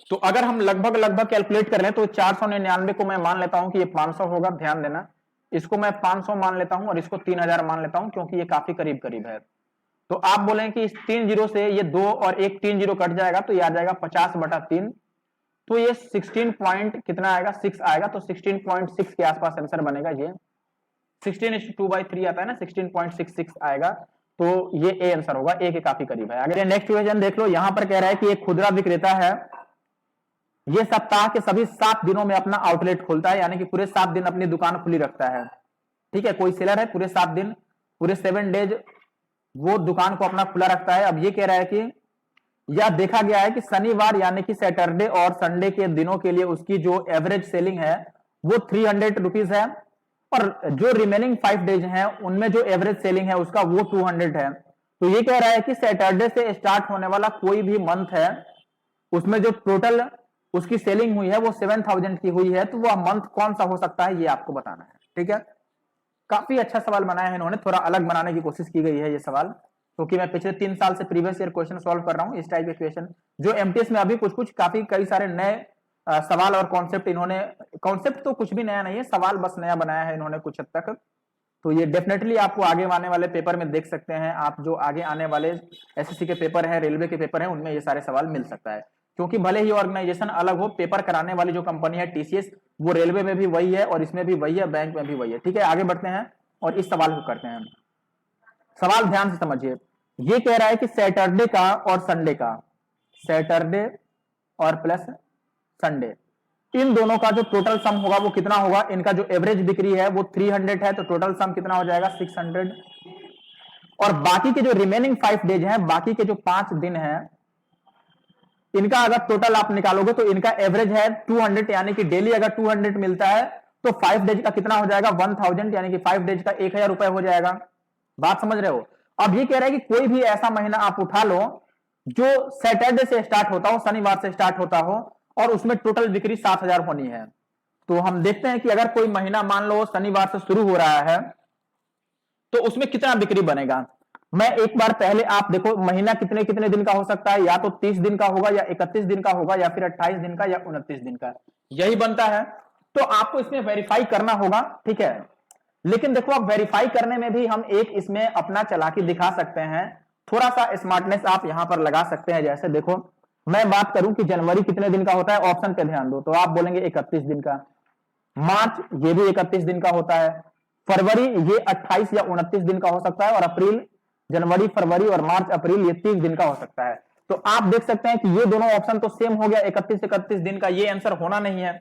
तो अगर हम लगभग कैलकुलेट कर लें तो 499 को मैं मान लेता हूं कि ये 500 होगा, ध्यान देना, इसको मैं 500 मान लेता हूं और इसको 3000 मान लेता हूं, क्योंकि ये काफी करीब करीब है। तो आप बोलेंगे कि इस 3 जीरो से ये 2 और एक 3 जीरो कट जाएगा, तो ये आ जाएगा 50 बटा 3, तो ये 16 पॉइंट कितना आएगा? 6 आएगा, तो 16.6 के आसपास आंसर बनेगा। ये 16:2/3 आता है ना, 16.66 आएगा, तो ये ए आंसर होगा, ए के काफी करीब है। अगर ये नेक्स्ट क्वेश्चन देख लो, यहां पर कह रहा है कि एक खुदरा विक्रेता है, ये सप्ताह के सभी 7 दिनों में अपना आउटलेट खोलता है, यानी कि पूरे 7 दिन अपनी दुकान खुली रखता है, ठीक है। कोई सेलर है, पूरे 7 दिन, पूरे 7 डेज वो दुकान को अपना खुला रखता है। अब ये कह रहा है कि यह देखा गया है कि शनिवार यानी कि सैटरडे और संडे के दिनों के लिए उसकी जो एवरेज सेलिंग है वो 300 रुपीज है, और जो रिमेनिंग 5 डेज हैं उनमें जो एवरेज सेलिंग है उसका वो 200 है। तो ये कह रहा है कि सैटरडे से स्टार्ट होने वाला कोई भी मंथ है, उसमें जो टोटल उसकी सेलिंग हुई है वो 7000 की हुई है, तो वह मंथ कौन सा हो सकता है, ये आपको बताना है, ठीक है। काफी अच्छा सवाल बनाया है इन्होंने, थोड़ा अलग बनाने की कोशिश की गई है ये सवाल, क्योंकि मैं पिछले 3 साल से प्रीवियस ईयर क्वेश्चन सॉल्व कर रहा हूं इस टाइप के क्वेश्चन, जो एमटीएस में अभी कुछ काफी कई सारे नए सवाल और कॉन्सेप्ट इन्होंने, कॉन्सेप्ट तो कुछ भी नया नहीं है, सवाल बस नया बनाया है इन्होंने कुछ हद तक। तो ये डेफिनेटली आपको आगे आने वाले पेपर में देख सकते हैं आप, जो आगे आने वाले एसएससी के पेपर हैं, रेलवे के पेपर हैं, उनमें ये सारे सवाल मिल सकता है। क्योंकि भले ही ऑर्गेनाइजेशन अलग हो, पेपर कराने वाली जो कंपनी है टीसीएस, वो रेलवे में भी वही है और इसमें भी वही है, बैंक में भी वही है, ठीक है। आगे बढ़ते हैं और इस सवाल को करते हैं। सवाल ध्यान से समझिए, ये कह रहा है कि सैटरडे का और संडे का, सैटरडे और प्लस संडे, इन दोनों का जो टोटल सम होगा वो कितना होगा, इनका जो एवरेज बिक्री है वो 300 है, तो टोटल सम कितना हो जाएगा 600। और बाकी के जो रिमेनिंग 5 डेज हैं, बाकी के जो 5 दिन हैं, इनका अगर टोटल आप निकालोगे तो इनका एवरेज है 200, यानी कि डेली अगर 200 मिलता है तो 5 डेज का कितना हो जाएगा 1000, यानी कि 5 डेज का 1000 रुपए हो जाएगा। बात समझ रहे हो। अब ये कह रहा है कि कोई भी ऐसा महीना आप उठा लो जो सैटरडे से स्टार्ट होता हो, शनिवार से स्टार्ट होता हो, और उसमें टोटल बिक्री 7000 होनी है। तो हम देखते हैं कि अगर कोई महीना मान लो शनिवार से शुरू हो रहा है तो उसमें कितना बिक्री बनेगा। मैं एक बार पहले, आप देखो महीना कितने कितने दिन का हो सकता है, या तो 30 दिन का होगा, या 31 दिन का होगा, या फिर 28 दिन का, या 29 दिन का, यही बनता है। तो आपको इसमें वेरीफाई करना होगा, ठीक है। लेकिन देखो अब वेरीफाई करने में भी हम एक इसमें अपना चालाकी दिखा सकते हैं, थोड़ा सा स्मार्टनेस आप यहां पर लगा सकते हैं। जैसे देखो मैं बात करूं कि जनवरी कितने दिन का होता है, ऑप्शन पे ध्यान दो, तो आप बोलेंगे 31 दिन का। मार्च ये भी 31 दिन का होता है। फरवरी ये 28 या 29 दिन का हो सकता है। और अप्रैल, जनवरी फरवरी और मार्च अप्रैल ये 30 दिन का हो सकता है। तो आप देख सकते हैं कि ये दोनों ऑप्शन तो सेम हो गया, 31 दिन का, ये आंसर होना नहीं है।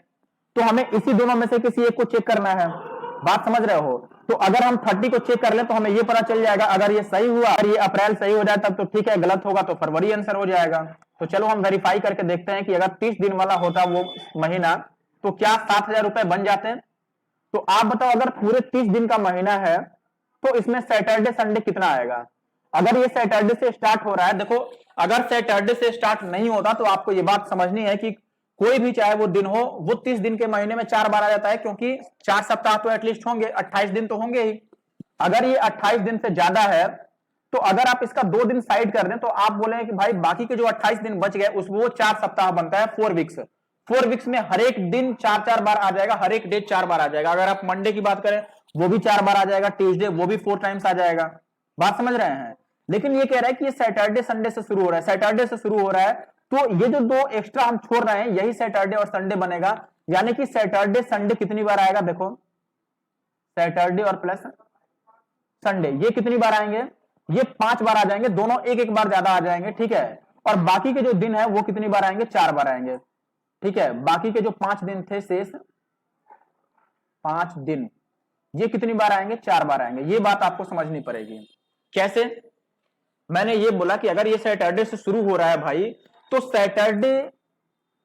तो हमें इसी दोनों में से किसी एक को चेक करना है। बात समझ रहे हो। तो अगर हम 30 को चेक कर ले तो हमें ये पता चल जाएगा, अगर ये सही हुआ, अगर ये अप्रैल सही हो जाए तब तो ठीक है, गलत होगा तो फरवरी आंसर हो जाएगा। तो चलो हम वेरीफाई करके देखते हैं कि अगर 30 दिन वाला होता वो महीना तो क्या 7000 रुपए बन जाते हैं। तो आप बताओ अगर पूरे 30 दिन का महीना है तो इसमें सैटरडे संडे कितना आएगा। अगर ये सैटरडे से स्टार्ट हो रहा है, देखो अगर सैटरडे से स्टार्ट नहीं होता तो आपको ये बात समझनी है कि कोई भी चाहे वो दिन हो, वो 30 दिन के महीने में 4 बार आ जाता है, क्योंकि 4 सप्ताह तो एटलीस्ट होंगे, 28 दिन तो होंगे ही। अगर ये 28 दिन से ज्यादा है तो अगर आप इसका 2 दिन साइड कर दें तो आप बोले कि भाई बाकी के जो 28 दिन बच गए उस वो 4 सप्ताह बनता है, 4 वीक्स। 4 वीक्स में हर एक दिन 4-4 बार आ जाएगा, हर एक डे 4 बार आ जाएगा। अगर आप मंडे की बात करें वो भी 4 बार आ जाएगा, ट्यूसडे वो भी 4 टाइम्स आ जाएगा। बात समझ रहे हैं। लेकिन ये कह रहा है कि ये सैटरडे संडे से शुरू हो रहा है, सैटरडे से शुरू हो रहा है, तो ये जो 2 एक्स्ट्रा हम छोड़ रहे हैं यही सैटरडे और संडे बनेगा। यानी कि सैटरडे संडे कितनी बार आएगा, देखो सैटरडे और प्लस संडे ये कितनी बार आएंगे, ये 5 बार आ जाएंगे, दोनों एक एक बार ज्यादा आ जाएंगे, ठीक है। और बाकी के जो दिन है वो कितनी बार आएंगे, 4 बार आएंगे, ठीक है। बाकी के जो 5 दिन थे शेष 5 दिन, ये कितनी बार आएंगे, 4 बार आएंगे। ये बात आपको समझनी पड़ेगी। कैसे, मैंने ये बोला कि अगर ये सैटरडे से शुरू हो रहा है भाई, तो सैटरडे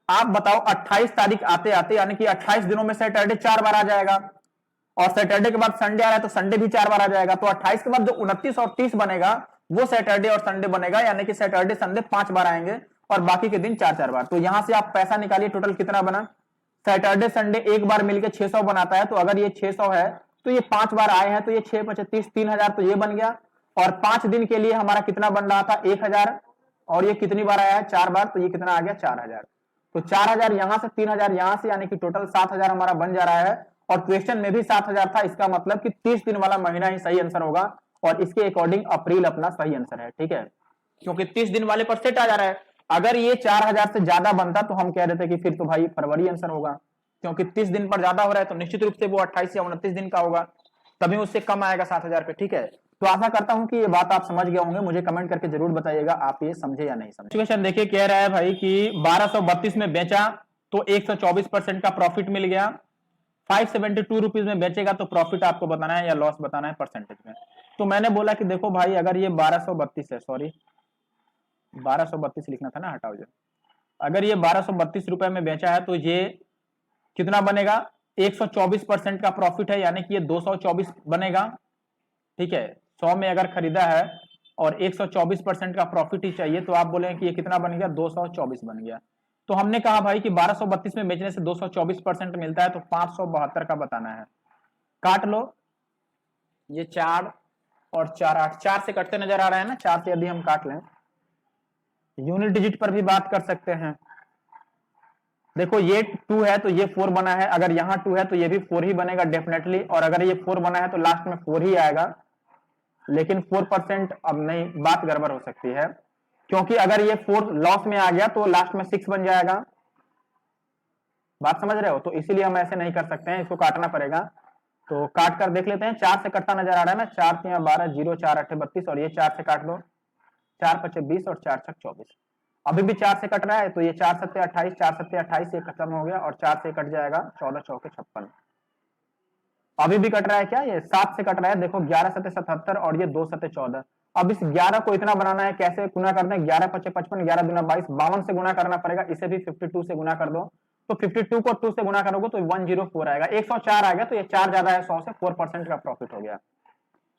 आप बताओ 28 तारीख आते आते, यानी कि 28 दिनों में सैटरडे 4 बार आ जाएगा, और सैटरडे के बाद संडे आ रहा है तो संडे भी 4 बार आ जाएगा। तो 28 के बाद जो 29 और 30 बनेगा वो सैटरडे और संडे बनेगा, यानी कि सैटरडे संडे 5 बार आएंगे और बाकी के दिन 4-4 बार। तो यहां से आप पैसा निकालिए, टोटल कितना बना। सैटरडे संडे एक बार मिलकर 600 बनाता है, तो अगर ये 600 है तो ये 5 बार आए हैं, तो ये 6 × 35 3000, तो ये बन गया। और 5 दिन के लिए हमारा कितना बन रहा था 1000, और ये कितनी बार आया है 4 बार, तो ये कितना आ गया 4000। तो 4000 यहां से 3000 यहां से, यानी कि टोटल 7000 हमारा बन जा रहा है। और क्वेश्चन में भी 7000 था, इसका मतलब कि 30 दिन वाला महीना ही सही आंसर होगा, और इसके अकॉर्डिंग अप्रैल अपना सही आंसर है, ठीक है। क्योंकि 30 दिन वाले पर सेट आ जा रहा है। अगर ये 4000 से ज्यादा बनता तो हम कह देते कि फिर तो भाई फरवरी आंसर होगा, क्योंकि 30 दिन पर ज्यादा हो रहा है तो निश्चित रूप से वो 28 या 29 दिन का होगा, तभी उससे कम आएगा 7000 पे, ठीक है। तो आशा करता हूं कि ये बात आप समझ गए होंगे। मुझे कमेंट करके जरूर बताइएगा आप ये समझे या नहीं समझे। सिचुएशन देखिए, कह रहा है भाई कि 1232 में बेचा तो 124% का प्रॉफिट मिल गया। 572 रुपीज में बेचेगा तो प्रॉफिट आपको बताना है या लॉस बताना है परसेंटेज में। तो मैंने बोला कि देखो भाई अगर ये 1232 है, सॉरी 1232 लिखना था ना, हटाओ जो। अगर ये 1232 रुपए में बेचा है तो ये कितना बनेगा, 124% का प्रॉफिट है, यानी कि ये 224 बनेगा, ठीक है। 100 में अगर खरीदा है और 124% का प्रॉफिट ही चाहिए, तो आप बोलेंगे कि ये कितना बन गया, 224 बन गया। तो हमने कहा भाई कि 1232 में बेचने से 224% मिलता है, तो 572 का बताना है। काट लो, ये 4 और 4 8, 4 से कटते नजर आ रहा है ना, 4 से यदि हम काट लें, यूनिट डिजिट पर भी बात कर सकते हैं। देखो ये 2 है तो ये 4 बना है, अगर यहाँ 2 है तो ये भी 4 ही बनेगा डेफिनेटली, और अगर ये 4 बना है तो लास्ट में 4 ही आएगा। लेकिन 4% अब नहीं, बात गड़बड़ हो सकती है, क्योंकि अगर ये 4 लॉस में आ गया तो लास्ट में 6 बन जाएगा। बात समझ रहे हो। तो इसीलिए हम ऐसे नहीं कर सकते हैं, इसको काटना पड़ेगा। तो काट कर देख लेते हैं। 4 से कटता नजर आ रहा है ना, 4 3 12, 0 4 8 32, और ये 4 से काट दो, 4 5 20 और 4 6 24। अभी भी 4 से कट रहा है, तो ये 4 सत्ते 28, 4 सत्ते 28 ये खत्म हो गया, और 4 से कट जाएगा 14 चौके 56। अभी भी कट रहा है क्या, ये 7 से कट रहा है, देखो 11 सत्ते 77 और ये 2 सत्ते 14। अब इस 11 को इतना बनाना है, कैसे गुना करते हैं, 11 पच्चे 55, 11 दूना 22, 52 से गुना करना पड़ेगा, इसे भी 52 से गुना कर दो, तो 52 को 2 से गुना करोगे तो 104 आएगा, 104 आ गया, तो ये 4 ज्यादा है 100 से, 4% का प्रॉफिट हो गया।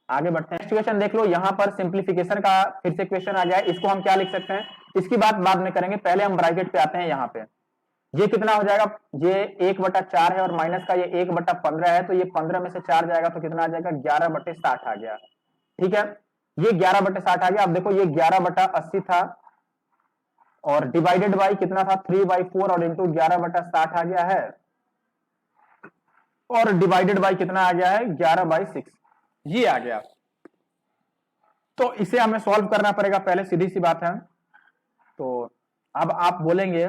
आगे बढ़ते हैं, नेक्स्ट क्वेश्चन देख लो, यहाँ पर सिंप्लीफिकेशन का फिर से क्वेश्चन आ गया है, इसको हम क्या लिख सकते हैं, इसकी बात बाद में करेंगे, पहले हम ब्रैकेट पे आते हैं। यहाँ पे ये कितना हो जाएगा, ये 1/4 है और माइनस का ये 1/15 है, तो ये 15 में से 4 जाएगा तो कितना आ जाएगा, 11/60 आ गया। ठीक है, ये 11/60 आ गया। अब देखो ये 11/80 था और डिवाइडेड बाई कितना था, 3/4 और इंटू 11/60 आ गया है, और डिवाइडेड बाई कितना आ गया है, 11/6 ये आ गया। तो इसे हमें सॉल्व करना पड़ेगा पहले, सीधी सी बात है। तो अब आप बोलेंगे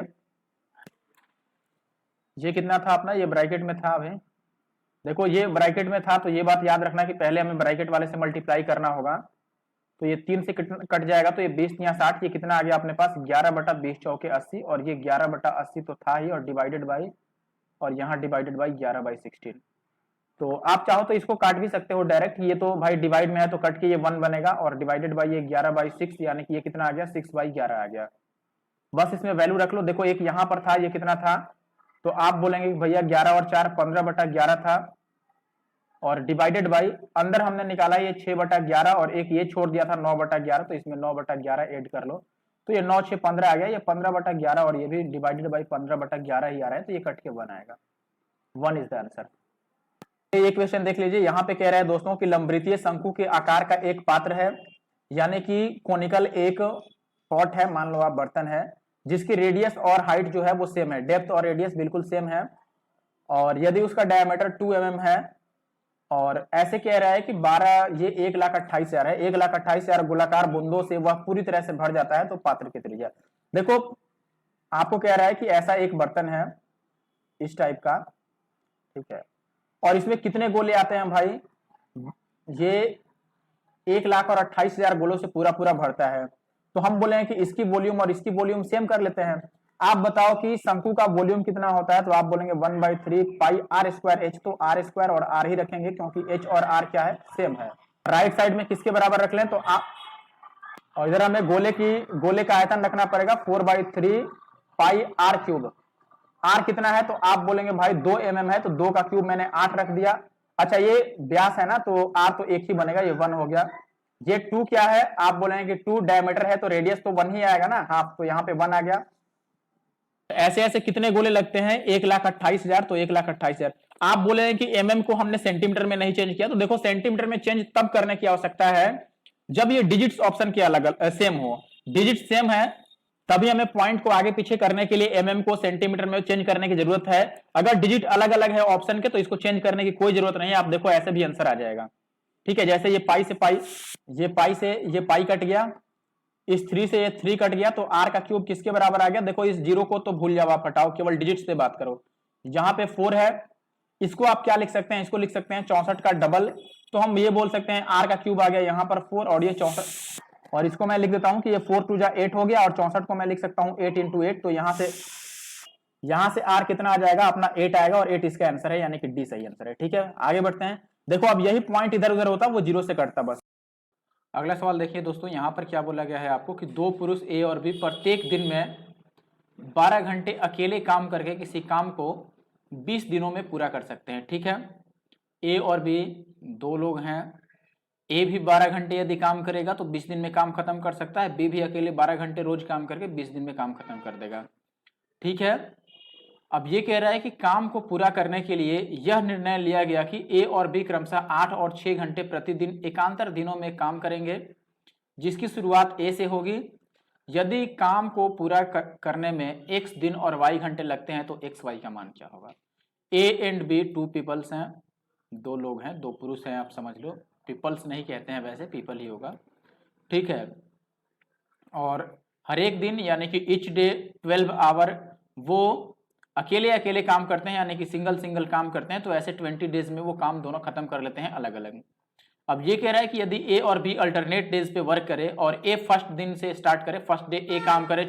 ये कितना था अपना, ये ब्रैकेट में था, अभी देखो ये ब्रैकेट में था, तो ये बात याद रखना कि पहले हमें ब्रैकेट वाले से मल्टीप्लाई करना होगा। तो ये 3 से कट जाएगा, तो ये 20 या 60, ये कितना आ गया अपने पास, 11/20 चौके 80, और ये 11/80 तो था ही, और डिवाइडेड बाई, और यहाँ डिवाइडेड बाई 11/16। तो आप चाहो तो इसको काट भी सकते हो डायरेक्ट, ये तो भाई डिवाइड में है तो कट के ये 1 बनेगा, और डिवाइडेड बाई ये 11/6, यानी कि ये कितना आ गया, 6/11 आ गया। बस इसमें वैल्यू रख लो। देखो एक यहाँ पर था, ये कितना था, तो आप बोलेंगे भैया 11 और 4 15/11 था, और डिवाइडेड बाई अंदर हमने निकाला ये 6/11, और एक ये छोड़ दिया था 9/11, तो इसमें 9/11 ऐड कर लो, तो ये 9 6 15 आ गया, ये 15/11, और ये भी डिवाइडेड बाई 15/11 ही आ रहा है, तो ये कट के 1 आएगा। 1 इज द आंसर। ये क्वेश्चन देख लीजिए, यहाँ पे कह रहा है दोस्तों कि लंबवृत्तीय शंकु के आकार का एक पात्र है, यानी कि कोनिकल एक पॉट है, मान लो आप बर्तन है, जिसकी रेडियस और हाइट जो है वो सेम है, डेप्थ और रेडियस बिल्कुल सेम है, और यदि उसका डायमीटर 2 mm है, और ऐसे कह रहा है कि 12, ये 1,28,000 है, 1,28,000 गोलाकार बूंदों से वह पूरी तरह से भर जाता है, तो पात्र की त्रिज्या। देखो आपको कह रहा है कि ऐसा एक बर्तन है इस टाइप का, ठीक है, और इसमें कितने गोले आते हैं भाई, ये 1,28,000 गोलों से पूरा पूरा भरता है। तो हम बोले हैं कि इसकी वॉल्यूम और इसकी वॉल्यूम सेम कर लेते हैं। आप बताओ कि शंकु का वॉल्यूम कितना होता है, तो आप बोलेंगे 1/3 पाई आर स्क्वायर एच, तो आर स्क्वायर और आर ही रखेंगे क्योंकि एच और आर क्या है, सेम है। राइट साइड में किसके बराबर रख लें, तो आप, और इधर हमें गोले का आयतन रखना पड़ेगा 4/3 पाई आर क्यूब। आर कितना है, तो आप बोलेंगे भाई 2 mm है, तो 2 का क्यूब मैंने 8 रख दिया। अच्छा ये व्यास है ना, तो आर तो एक ही बनेगा, ये 1 हो गया। ये 2 क्या है, आप बोलेंगे कि 2 डायमीटर है, तो रेडियस तो 1 ही आएगा ना, हाफ, तो यहाँ पे 1 आ गया। ऐसे ऐसे कितने गोले लगते हैं, 1,28,000, तो 1,28,000। आप बोले हैं कि mm को हमने सेंटीमीटर में नहीं चेंज किया, तो देखो सेंटीमीटर में चेंज तब करने की आवश्यकता है जब ये डिजिट्स ऑप्शन के अलग सेम हो। डिजिट सेम है तभी हमें पॉइंट को आगे पीछे करने के लिए mm को सेंटीमीटर में चेंज करने की जरूरत है। अगर डिजिट अलग अलग है ऑप्शन के, तो इसको चेंज करने की कोई जरूरत नहीं है। आप देखो ऐसे भी आंसर आ जाएगा, ठीक है। जैसे ये पाई से पाई, ये पाई से ये पाई कट गया, इस 3 से ये 3 कट गया, तो आर का क्यूब किसके बराबर आ गया। देखो इस 0 को तो भूल जाओ, आप हटाओ, केवल डिजिट से बात करो। जहां पे 4 है, इसको आप क्या लिख सकते हैं, इसको लिख सकते हैं 64 का डबल, तो हम ये बोल सकते हैं आर का क्यूब आ गया यहाँ पर 4, और ये 64, और इसको मैं लिख देता हूं कि ये 4 2 जा 8 हो गया, और 64 को मैं लिख सकता हूं 8 × 8, तो यहां से आर कितना आ जाएगा अपना 8 आएगा, और 8 इसका आंसर है, यानी कि डी सही आंसर है। ठीक है, आगे बढ़ते हैं। देखो अब यही पॉइंट इधर उधर होता, वो 0 से कटता बस। अगला सवाल देखिए दोस्तों, यहाँ पर क्या बोला गया है आपको कि 2 पुरुष ए और बी प्रत्येक दिन में 12 घंटे अकेले काम करके किसी काम को 20 दिनों में पूरा कर सकते हैं। ठीक है, ए और बी 2 लोग हैं, ए भी 12 घंटे यदि काम करेगा तो 20 दिन में काम खत्म कर सकता है, बी भी अकेले 12 घंटे रोज काम करके 20 दिन में काम खत्म कर देगा। ठीक है, अब ये कह रहा है कि काम को पूरा करने के लिए यह निर्णय लिया गया कि ए और बी क्रमशः 8 और 6 घंटे प्रतिदिन एकांतर दिनों में काम करेंगे, जिसकी शुरुआत ए से होगी। यदि काम को पूरा करने में एक्स दिन और वाई घंटे लगते हैं तो एक्स वाई का मान क्या होगा। ए एंड बी 2 पीपल्स हैं, 2 लोग हैं, 2 पुरुष हैं, आप समझ लो, पीपल्स नहीं कहते हैं वैसे, पीपल ही होगा। ठीक है, और हर एक दिन यानी कि ईच डे 12 आवर वो अकेले अकेले काम करते हैं, यानी कि सिंगल सिंगल काम करते हैं, तो ऐसे 20 डेज में वो काम दोनों खत्म कर लेते हैं अलग अलग। अब ये कह रहा है कि यदि ए और बी अल्टरनेट डेज पे वर्क करे और ए फर्स्ट दिन से स्टार्ट करे, फर्स्ट डे ए काम करे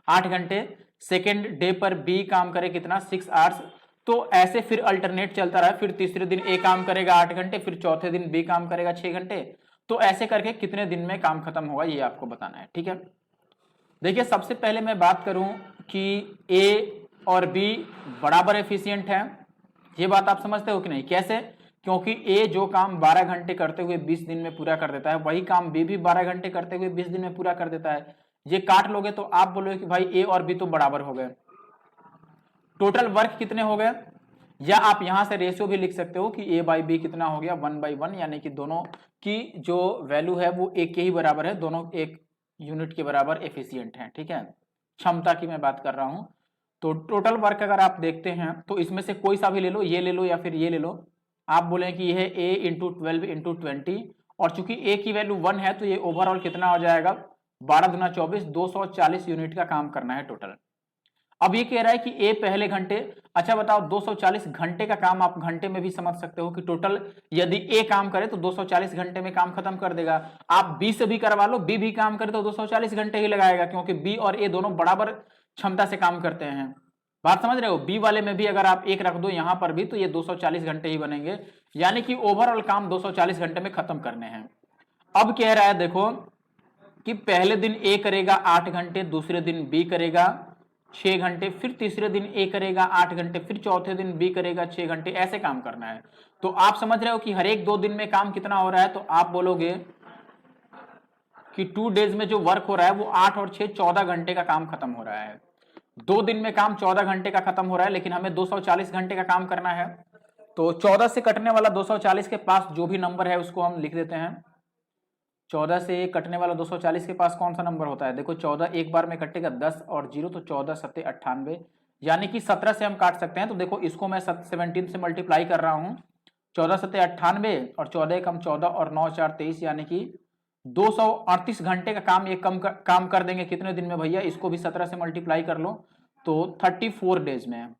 8 घंटे, सेकेंड डे पर बी काम करे कितना 6 आवर्स, तो ऐसे फिर अल्टरनेट चलता रहा, फिर तीसरे दिन ए काम करेगा 8 घंटे, फिर चौथे दिन बी काम करेगा 6 घंटे, तो ऐसे करके कितने दिन में काम खत्म होगा ये आपको बताना है। ठीक है, देखिए सबसे पहले मैं बात करूं कि ए और बी बराबर एफिशिएंट है, ये बात आप समझते हो कि नहीं? कैसे? क्योंकि ए जो काम 12 घंटे करते हुए 20 दिन में पूरा कर देता है, वही काम बी भी 12 घंटे करते हुए 20 दिन में पूरा कर देता है। ये काट लोगे तो आप बोलोगे कि भाई ए और बी तो बराबर हो गए। टोटल वर्क कितने हो गए, या आप यहां से रेशियो भी लिख सकते हो कि ए बाई बी कितना हो गया 1/1, यानी कि दोनों की जो वैल्यू है वो एक के ही बराबर है, दोनों एक यूनिट के बराबर एफिशिएंट है। ठीक है, क्षमता की मैं बात कर रहा हूं। तो टोटल वर्क अगर आप देखते हैं तो इसमें से कोई सा भी ले लो, ये ले लो या फिर ये ले लो, आप बोले कि यह a इंटू 12 इंटू 20, और चूंकि a की वैल्यू 1 है तो ये ओवरऑल कितना हो जाएगा 12 दूना 24, 240 यूनिट का काम करना है टोटल। अब ये कह रहा है कि a पहले घंटे, अच्छा बताओ 240 घंटे का काम आप घंटे में भी समझ सकते हो कि टोटल यदि a काम करे तो 240 घंटे में काम खत्म कर देगा। आप b से भी करवा लो, b भी काम करे तो 240 घंटे ही लगाएगा, क्योंकि b और a दोनों बराबर क्षमता से काम करते हैं। बात समझ रहे हो? बी वाले में भी अगर आप एक रख दो यहां पर भी तो ये 240 घंटे ही बनेंगे, यानी कि ओवरऑल काम 240 घंटे में खत्म करने हैं। अब कह रहा है देखो कि पहले दिन ए करेगा 8 घंटे, दूसरे दिन बी करेगा 6 घंटे, फिर तीसरे दिन ए करेगा 8 घंटे, फिर चौथे दिन बी करेगा 6 घंटे, ऐसे काम करना है। तो आप समझ रहे हो कि हर एक 2 दिन में काम कितना हो रहा है, तो आप बोलोगे कि 2 डेज में जो वर्क हो रहा है वो 8 और 6 14 घंटे का काम खत्म हो रहा है। 2 दिन में काम 14 घंटे का खत्म हो रहा है, लेकिन हमें 240 घंटे का काम करना है। तो 14 से कटने वाला 240 के पास जो भी नंबर है उसको हम लिख देते हैं। 14 से कटने वाला 240 के पास कौन सा नंबर होता है? देखो 14 एक बार में कटेगा 10 और 0, तो 14 7 98, यानी कि 17 से हम काट सकते हैं। तो देखो इसको मैं 17 से मल्टीप्लाई कर रहा हूं, 14 7 98 और 14 कम 14 और 9 4 23, यानी कि 238 घंटे का काम ये काम कर देंगे कितने दिन में भैया? इसको भी 17 से मल्टीप्लाई कर लो तो 34 डेज में,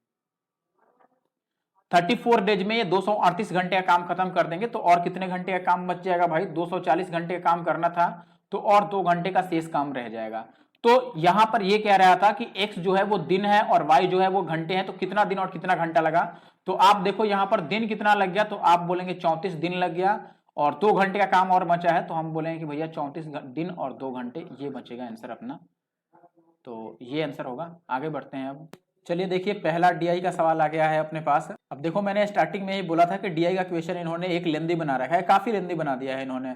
34 डेज में ये 238 घंटे का काम खत्म कर देंगे। तो और कितने घंटे का काम बच जाएगा भाई? 240 घंटे का काम करना था तो और 2 घंटे का शेष काम रह जाएगा। तो यहां पर ये कह रहा था कि x जो है वो दिन है और y जो है वो घंटे है, तो कितना दिन और कितना घंटा लगा? तो आप देखो यहां पर दिन कितना लग गया, तो आप बोलेंगे 34 दिन लग गया और 2 घंटे का काम और बचा है, तो हम बोलेंगे कि भैया 34 दिन और 2 घंटे, ये बचेगा आंसर अपना। तो ये आंसर होगा। आगे बढ़ते हैं अब। चलिए देखिए पहला डीआई का सवाल आ गया है अपने पास। अब देखो मैंने स्टार्टिंग में ही बोला था कि डीआई का क्वेश्चन इन्होंने एक लेंदी बना रखा है, काफी लेंदी बना दिया है इन्होंने।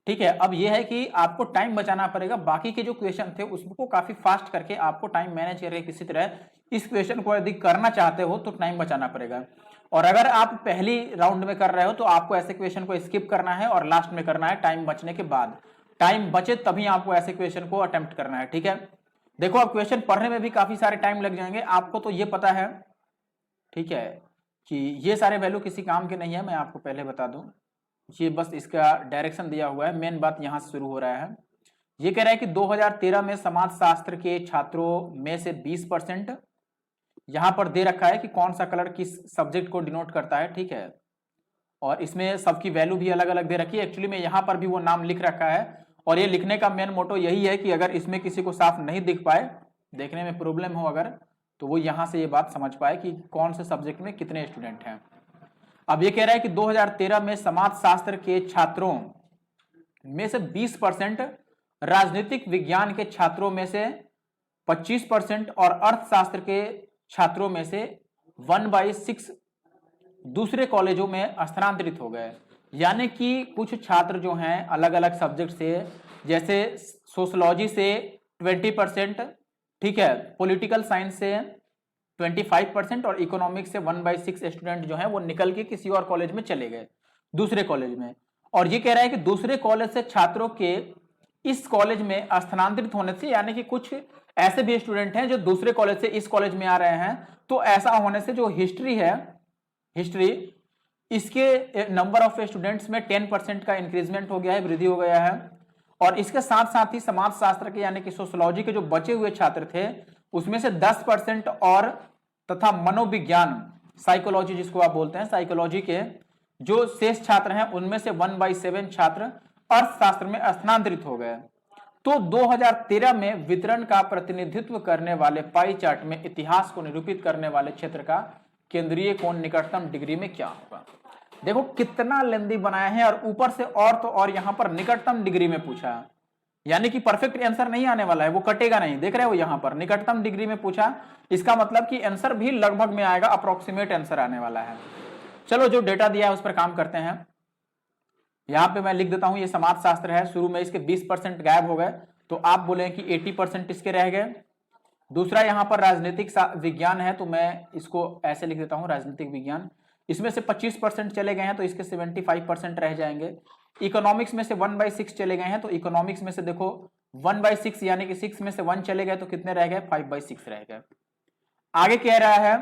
ठीक है, अब ये है कि आपको टाइम बचाना पड़ेगा। बाकी के जो क्वेश्चन थे उसको काफी फास्ट करके आपको टाइम मैनेज करके किसी तरह इस क्वेश्चन को यदि करना चाहते हो तो टाइम बचाना पड़ेगा। और अगर आप पहली राउंड में कर रहे हो तो आपको ऐसे क्वेश्चन को स्किप करना है और लास्ट में करना है टाइम बचने के बाद। टाइम बचे तभी आपको ऐसे क्वेश्चन को अटेम्प्ट करना है। ठीक है, देखो अब क्वेश्चन पढ़ने में भी काफी सारे टाइम लग जाएंगे, आपको तो ये पता है ठीक है कि ये सारे वैल्यू किसी काम के नहीं है। मैं आपको पहले बता दूं, ये बस इसका डायरेक्शन दिया हुआ है, मेन बात यहां से शुरू हो रहा है। ये कह रहा है कि 2013 में समाजशास्त्र के छात्रों में से 20%, यहां पर दे रखा है कि कौन सा कलर किस सब्जेक्ट को डिनोट करता है। ठीक है, और इसमें सबकी वैल्यू भी अलग अलग दे रखी है। एक्चुअली में यहां पर भी वो नाम लिख रखा है, और ये लिखने का मेन मोटो यही है कि अगर इसमें किसी को साफ नहीं दिख पाए, देखने में प्रॉब्लम हो अगर, तो वो यहां से ये बात समझ पाए कि कौन से सब्जेक्ट में कितने स्टूडेंट हैं। अब ये कह रहा है कि 2013 में समाजशास्त्र के छात्रों में से 20%, राजनीतिक विज्ञान के छात्रों में से 25% और अर्थशास्त्र के छात्रों में से 1/6 दूसरे कॉलेजों में स्थानांतरित हो गए। यानी कि कुछ छात्र जो हैं अलग अलग सब्जेक्ट से, जैसे सोशलॉजी से 20%, ठीक है, पॉलिटिकल साइंस से 25% और इकोनॉमिक्स से 1/6 स्टूडेंट जो हैं वो निकल के किसी और कॉलेज में चले गए, दूसरे कॉलेज में। और ये कह रहा है कि दूसरे कॉलेज से छात्रों के इस कॉलेज में स्थानांतरित होने से, यानी कि कुछ ऐसे भी स्टूडेंट हैं जो दूसरे कॉलेज से इस कॉलेज में आ रहे हैं, तो ऐसा होने से जो हिस्ट्री है, हिस्ट्री, इसके नंबर ऑफ स्टूडेंट्स में 10% का इंक्रीजमेंट हो गया है, वृद्धि हो गया है। और इसके साथ साथ ही समाजशास्त्र के यानी कि सोशियोलॉजी के जो बचे हुए छात्र थे उसमें से 10% और तथा मनोविज्ञान, साइकोलॉजी जिसको आप बोलते हैं, साइकोलॉजी के जो शेष छात्र हैं उनमें से 1/7 छात्र अर्थशास्त्र में स्थानांतरित हो गए। तो 2013 में वितरण का प्रतिनिधित्व करने वाले पाई चार्ट में इतिहास को निरूपित करने वाले क्षेत्र का केंद्रीय कोण निकटतम डिग्री में क्या होगा। देखो कितना लेंदी बनाया है, और ऊपर से और तो और यहां पर निकटतम डिग्री में पूछा, यानी कि परफेक्ट आंसर नहीं आने वाला है, वो कटेगा नहीं। देख रहे हो यहां पर निकटतम डिग्री में पूछा, इसका मतलब कि आंसर भी लगभग में आएगा, अप्रोक्सीमेट आंसर आने वाला है। चलो जो डेटा दिया है उस पर काम करते हैं। यहां पे मैं लिख देता हूं ये समाज शास्त्र है, शुरू में इसके 20% गायब हो गए, तो आप बोले कि 80% इसके रह गए। दूसरा यहां पर राजनीतिक विज्ञान है, तो मैं इसको ऐसे लिख देता हूं राजनीतिक विज्ञान, इसमें से 25% चले गए हैं तो इसके 75% रह जाएंगे। इकोनॉमिक्स में से 1/6 चले गए हैं, तो इकोनॉमिक्स में से देखो 1/6 यानी कि 6 में से 1 चले गए तो कितने रह गए, 5/6 रह गए। आगे कह रहा है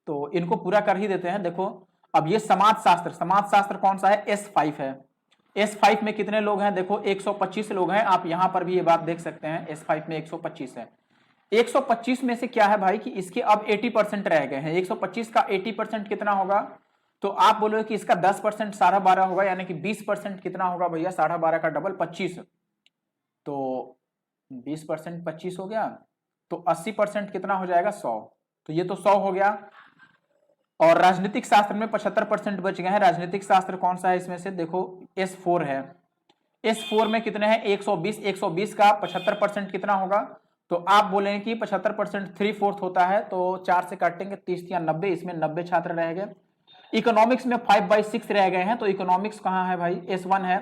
तो इनको पूरा कर ही देते हैं। देखो अब ये समाज शास्त्र कौन सा है, S5 है। S5 में कितने लोग हैं, देखो 125 लोग हैं। आप यहां पर भी ये बात देख सकते हैं, S5 में 125 है। 125 में से क्या है भाई कि इसके अब 80% रह गए हैं। 125 का 80% कितना होगा, तो आप बोलोगे कि इसका 10% 12.5 होगा, यानी कि 20% कितना होगा भैया, 12.5 का डबल 25, तो 20% 25 हो गया, तो 80% कितना हो जाएगा, 100। तो ये तो 100 हो गया। और राजनीतिक शास्त्र में 75% बच गए हैं। राजनीतिक शास्त्र कौन सा है इसमें से, देखो S4 है। S4 में कितने हैं, 120। 120 का 75% कितना होगा, तो आप बोलेंगे कि 75% 3/4 होता है, तो 4 से काटेंगे 30 या 90, इसमें 90 छात्र रह गए। इकोनॉमिक्स में 5/6 रह गए हैं, तो इकोनॉमिक्स कहां है भाई, S1 है।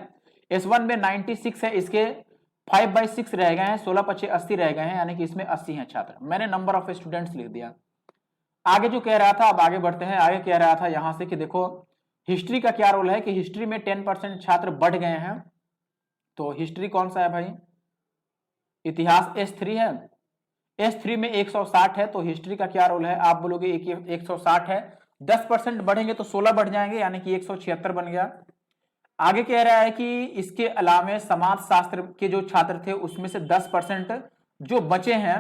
S1 में 96 है, इसके 5/6 रह गए हैं, 16/5 80 रह गए हैं, यानी कि इसमें 80 हैं छात्र। मैंने नंबर ऑफ स्टूडेंट्स लिख दिया। आगे जो कह रहा था, अब आगे बढ़ते हैं। आगे कह रहा था यहां से कि देखो हिस्ट्री का क्या रोल है, कि हिस्ट्री में 10% छात्र बढ़ गए हैं। तो हिस्ट्री कौन सा है भाई, इतिहास S3 है। S3 में 160 है, तो हिस्ट्री का क्या रोल है, आप बोलोगे 160 है, 10% बढ़ेंगे तो 16 बढ़ जाएंगे, यानी कि 176 बन गया। आगे कह रहा है कि इसके अलावा समाज शास्त्र के जो छात्र थे उसमें से 10% जो बचे हैं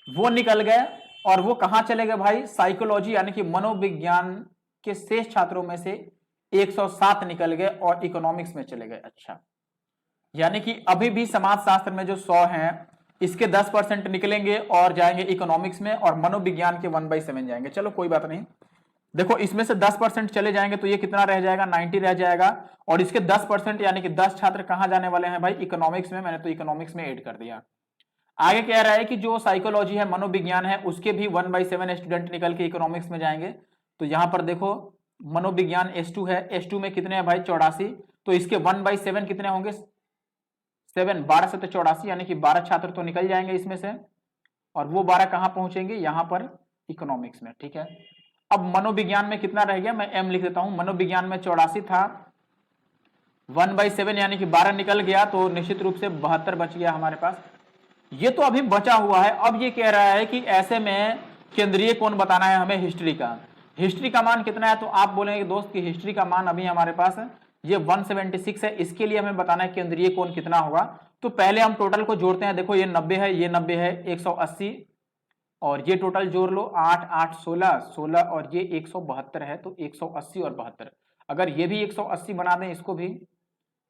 वो निकल गए, और वो कहां चले गए भाई, साइकोलॉजी यानी कि मनोविज्ञान के शेष छात्रों में से 107 निकल गए और इकोनॉमिक्स में चले गए। अच्छा, यानी कि अभी भी समाज शास्त्र में जो 100 हैं इसके 10% निकलेंगे और जाएंगे इकोनॉमिक्स में, और मनोविज्ञान के 1/7 जाएंगे। चलो कोई बात नहीं। देखो इसमें से 10% चले जाएंगे तो ये कितना रह जाएगा, 90 रह जाएगा, और इसके 10% यानी कि 10 छात्र कहां जाने वाले हैं भाई, इकोनॉमिक्स में। मैंने तो इकोनॉमिक्स में ऐड कर दिया। आगे कह रहा है कि जो साइकोलॉजी है, मनोविज्ञान है, उसके भी 1/7 स्टूडेंट निकल के इकोनॉमिक्स में जाएंगे। तो यहां पर देखो मनोविज्ञान S2 है, S2 में कितने हैं भाई, 84, तो इसके 1/7 कितने होंगे, 7, 12 से तो 84, यानी कि 12 छात्र तो निकल जाएंगे इसमें से, और वो 12 कहां पहुंचेंगे, यहां पर इकोनॉमिक्स में। ठीक है, अब मनोविज्ञान में कितना रह गया, मैं M लिख देता हूं। मनोविज्ञान में 84 था, 1/7 यानी कि 12 निकल गया, तो निश्चित रूप से 72 बच गया हमारे पास। ये तो अभी बचा हुआ है। अब ये कह रहा है कि ऐसे में केंद्रीय कोण बताना है हमें हिस्ट्री का। हिस्ट्री का मान कितना है, तो आप बोलेंगे दोस्त कि हिस्ट्री का मान अभी हमारे पास है ये 176 है, इसके लिए हमें बताना है केंद्रीय कोण कितना होगा। तो पहले हम टोटल को जोड़ते हैं। देखो ये 90 है, ये 90 है, 180, और ये टोटल जोड़ लो, 8 8 16 16, और ये 172 है, तो 180 और 72। अगर ये भी 180 बना दें, इसको भी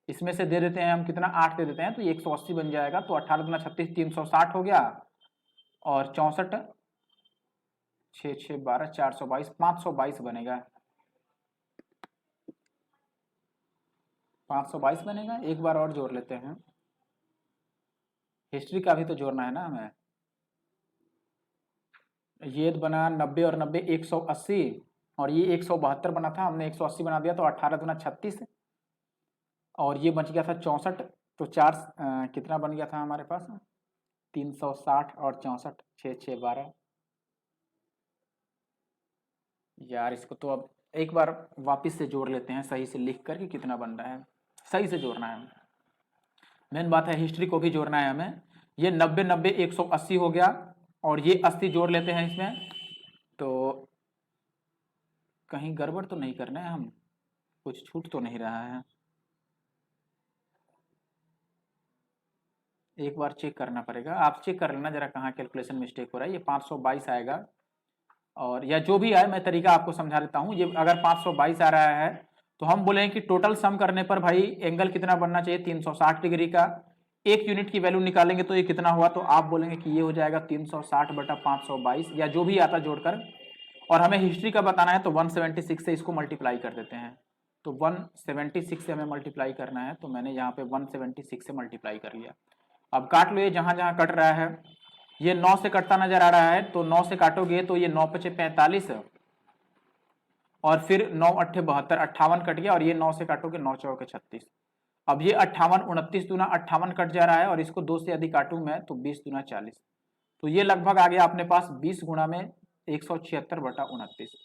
इसमें से दे देते हैं हम, कितना 8 दे देते हैं, तो ये 180 बन जाएगा। तो 18 दूना 36, 360 हो गया, और 64 6 6 12 422, 522 बनेगा। 522 बनेगा। एक बार और जोड़ लेते हैं, हिस्ट्री का भी तो जोड़ना है ना हमें। ये बना 90 और 90 180, और ये 172 बना था, हमने 180 बना दिया, तो 18 दूना 36, और ये बच गया था 64। तो कितना बन गया था हमारे पास, 360 और 64, 6 6 12। यार इसको तो अब एक बार वापस से जोड़ लेते हैं, सही से लिख कर कि कितना बन रहा है। सही से जोड़ना है, मेन बात है हिस्ट्री को भी जोड़ना है हमें। ये 90 90 180 हो गया, और ये 80 जोड़ लेते हैं इसमें। तो कहीं गड़बड़ तो नहीं करना है, हम कुछ छूट तो नहीं रहा है, एक बार चेक करना पड़ेगा। आप चेक कर लेना जरा कहाँ कैलकुलेशन मिस्टेक हो रहा है। ये 522 आएगा, और या जो भी है मैं तरीका आपको समझा देता हूँ। ये अगर 522 आ रहा है तो हम बोलेंगे कि टोटल सम करने पर भाई एंगल कितना बनना चाहिए, 360 डिग्री का। एक यूनिट की वैल्यू निकालेंगे तो ये कितना हुआ, तो आप बोलेंगे कि ये हो जाएगा 360 बटा 522 या जो भी आता जोड़कर। और हमें हिस्ट्री का बताना है तो 176 से इसको मल्टीप्लाई कर देते हैं। तो 176 से हमें मल्टीप्लाई करना है, तो मैंने यहाँ पे 176 से मल्टीप्लाई कर लिया। अब काट लो, ये जहां जहां कट रहा है ये 9 से कटता नजर आ रहा है, तो 9 से काटोगे तो ये 9 पचे 45 और फिर 9 अट्ठे 72, 58 कट गया, और ये 9 से काटोगे 9 चौके 36। अब ये 58 29 दूना 58 कट जा रहा है, और इसको 2 से अधिक काटूं मैं तो 20 दूना 40। तो ये लगभग आ गया अपने पास 20 गुणा में 176 बटा 29।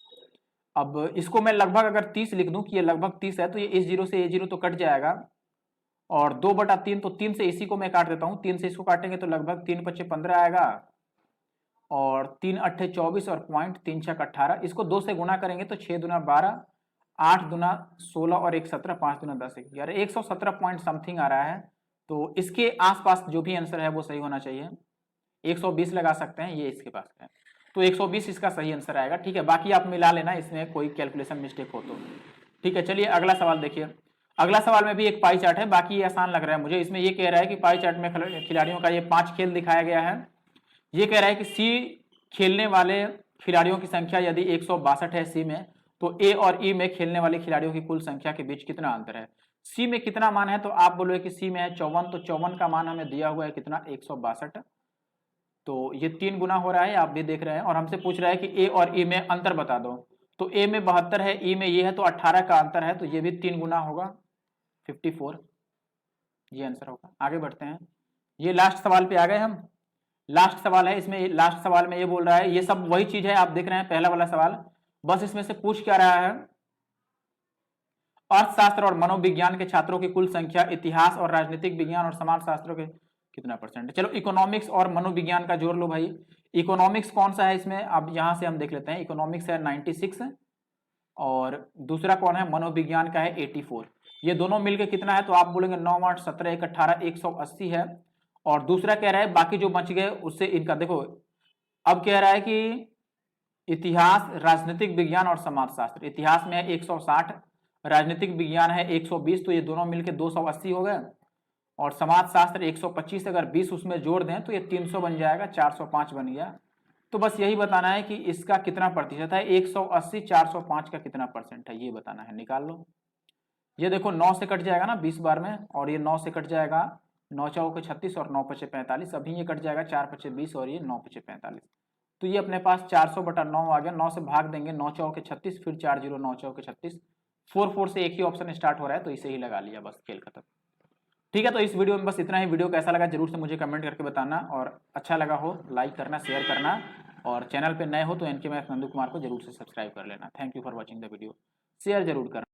अब इसको मैं लगभग अगर 30 लिख दूं कि ये लगभग 30 है, तो ये इस जीरो से ये जीरो तो कट जाएगा, और 2 बटा 3, तो 3 से इसी को मैं काट देता हूं, 3 से इसको काटेंगे तो लगभग 3 पचे 15 आएगा, और 3 अट्ठे 24 और पॉइंट 3 छक 18। इसको 2 से गुणा करेंगे तो 6 दूना 12, 8 दूना 16 और 1 17, 5 दूना 10, 11, 117 पॉइंट समथिंग आ रहा है। तो इसके आसपास जो भी आंसर है वो सही होना चाहिए। 120 लगा सकते हैं, ये इसके पास है, तो 120 इसका सही आंसर आएगा। ठीक है, बाकी आप मिला लेना इसमें कोई कैलकुलेशन मिस्टेक हो तो। ठीक है, चलिए अगला सवाल देखिए। अगला सवाल में भी एक पाई चार्ट है, बाकी ये आसान लग रहा है मुझे। इसमें ये कह रहा है कि पाई चार्ट में खिलाड़ियों का ये 5 खेल दिखाया गया है। ये कह रहा है कि सी खेलने वाले खिलाड़ियों की संख्या यदि 162 है सी में, तो ए और ई में खेलने वाले खिलाड़ियों की कुल संख्या के बीच कितना अंतर है। सी में कितना मान है, तो आप बोलोगे कि सी में है 54, तो 54 का मान हमें दिया हुआ है कितना, 162। तो ये 3 गुना हो रहा है, आप भी देख रहे हैं, और हमसे पूछ रहा है कि ए और ई में अंतर बता दो। तो ए में 72 है, ई में ये है, तो 18 का अंतर है, तो ये भी 3 गुना होगा, 54, ये आंसर होगा। आगे बढ़ते हैं, ये लास्ट सवाल पे आ गए हम। लास्ट सवाल है, इसमें लास्ट सवाल में ये बोल रहा है, ये सब वही चीज है आप देख रहे हैं पहला वाला सवाल, बस इसमें से पूछ क्या रहा है, अर्थशास्त्र और मनोविज्ञान के छात्रों की कुल संख्या इतिहास और राजनीतिक विज्ञान और समाज शास्त्रों के कितना परसेंट है। चलो इकोनॉमिक्स और मनोविज्ञान का जोड़ लो भाई। इकोनॉमिक्स कौन सा है इसमें, अब यहां से हम देख लेते हैं। इकोनॉमिक्स है 96 और दूसरा कौन है, मनोविज्ञान का है 84। ये दोनों मिलके कितना है, तो आप बोलेंगे 9 8 17 1 18, 180 है। और दूसरा कह रहा है बाकी जो बच गए उससे इनका देखो, अब कह रहा है कि इतिहास, राजनीतिक विज्ञान और समाजशास्त्र, इतिहास में है 160, राजनीतिक विज्ञान है 120, तो ये दोनों मिलके 280 हो गए, और समाजशास्त्र 125, अगर 20 उसमें जोड़ दें तो ये 300 बन जाएगा, 405 बन गया। तो बस यही बताना है कि इसका कितना प्रतिशत है, 180 405 का कितना परसेंट है, ये बताना है, निकाल लो। ये देखो 9 से कट जाएगा ना 20 बार में, और ये 9 से कट जाएगा 9 चौके 36 और 9 पचे 45, अभी ये कट जाएगा 4 पचे 20 और ये 9 पचे 45। तो ये अपने पास 400 बटा 9 आ गया। 9 से भाग देंगे, 9 चौके 36, फिर 4 जीरो 9 चौके 36, 4 से एक ही ऑप्शन स्टार्ट हो रहा है, तो इसे ही लगा लिया, बस खेल खत्म। ठीक है, तो इस वीडियो में बस इतना ही। वीडियो कैसा लगा जरूर से मुझे कमेंट करके बताना, और अच्छा लगा हो लाइक करना, शेयर करना, और चैनल पे नए हो तो एनके मैथ्स नंदू कुमार को जरूर से सब्सक्राइब कर लेना। Thank you for watching the video, share जरूर करना।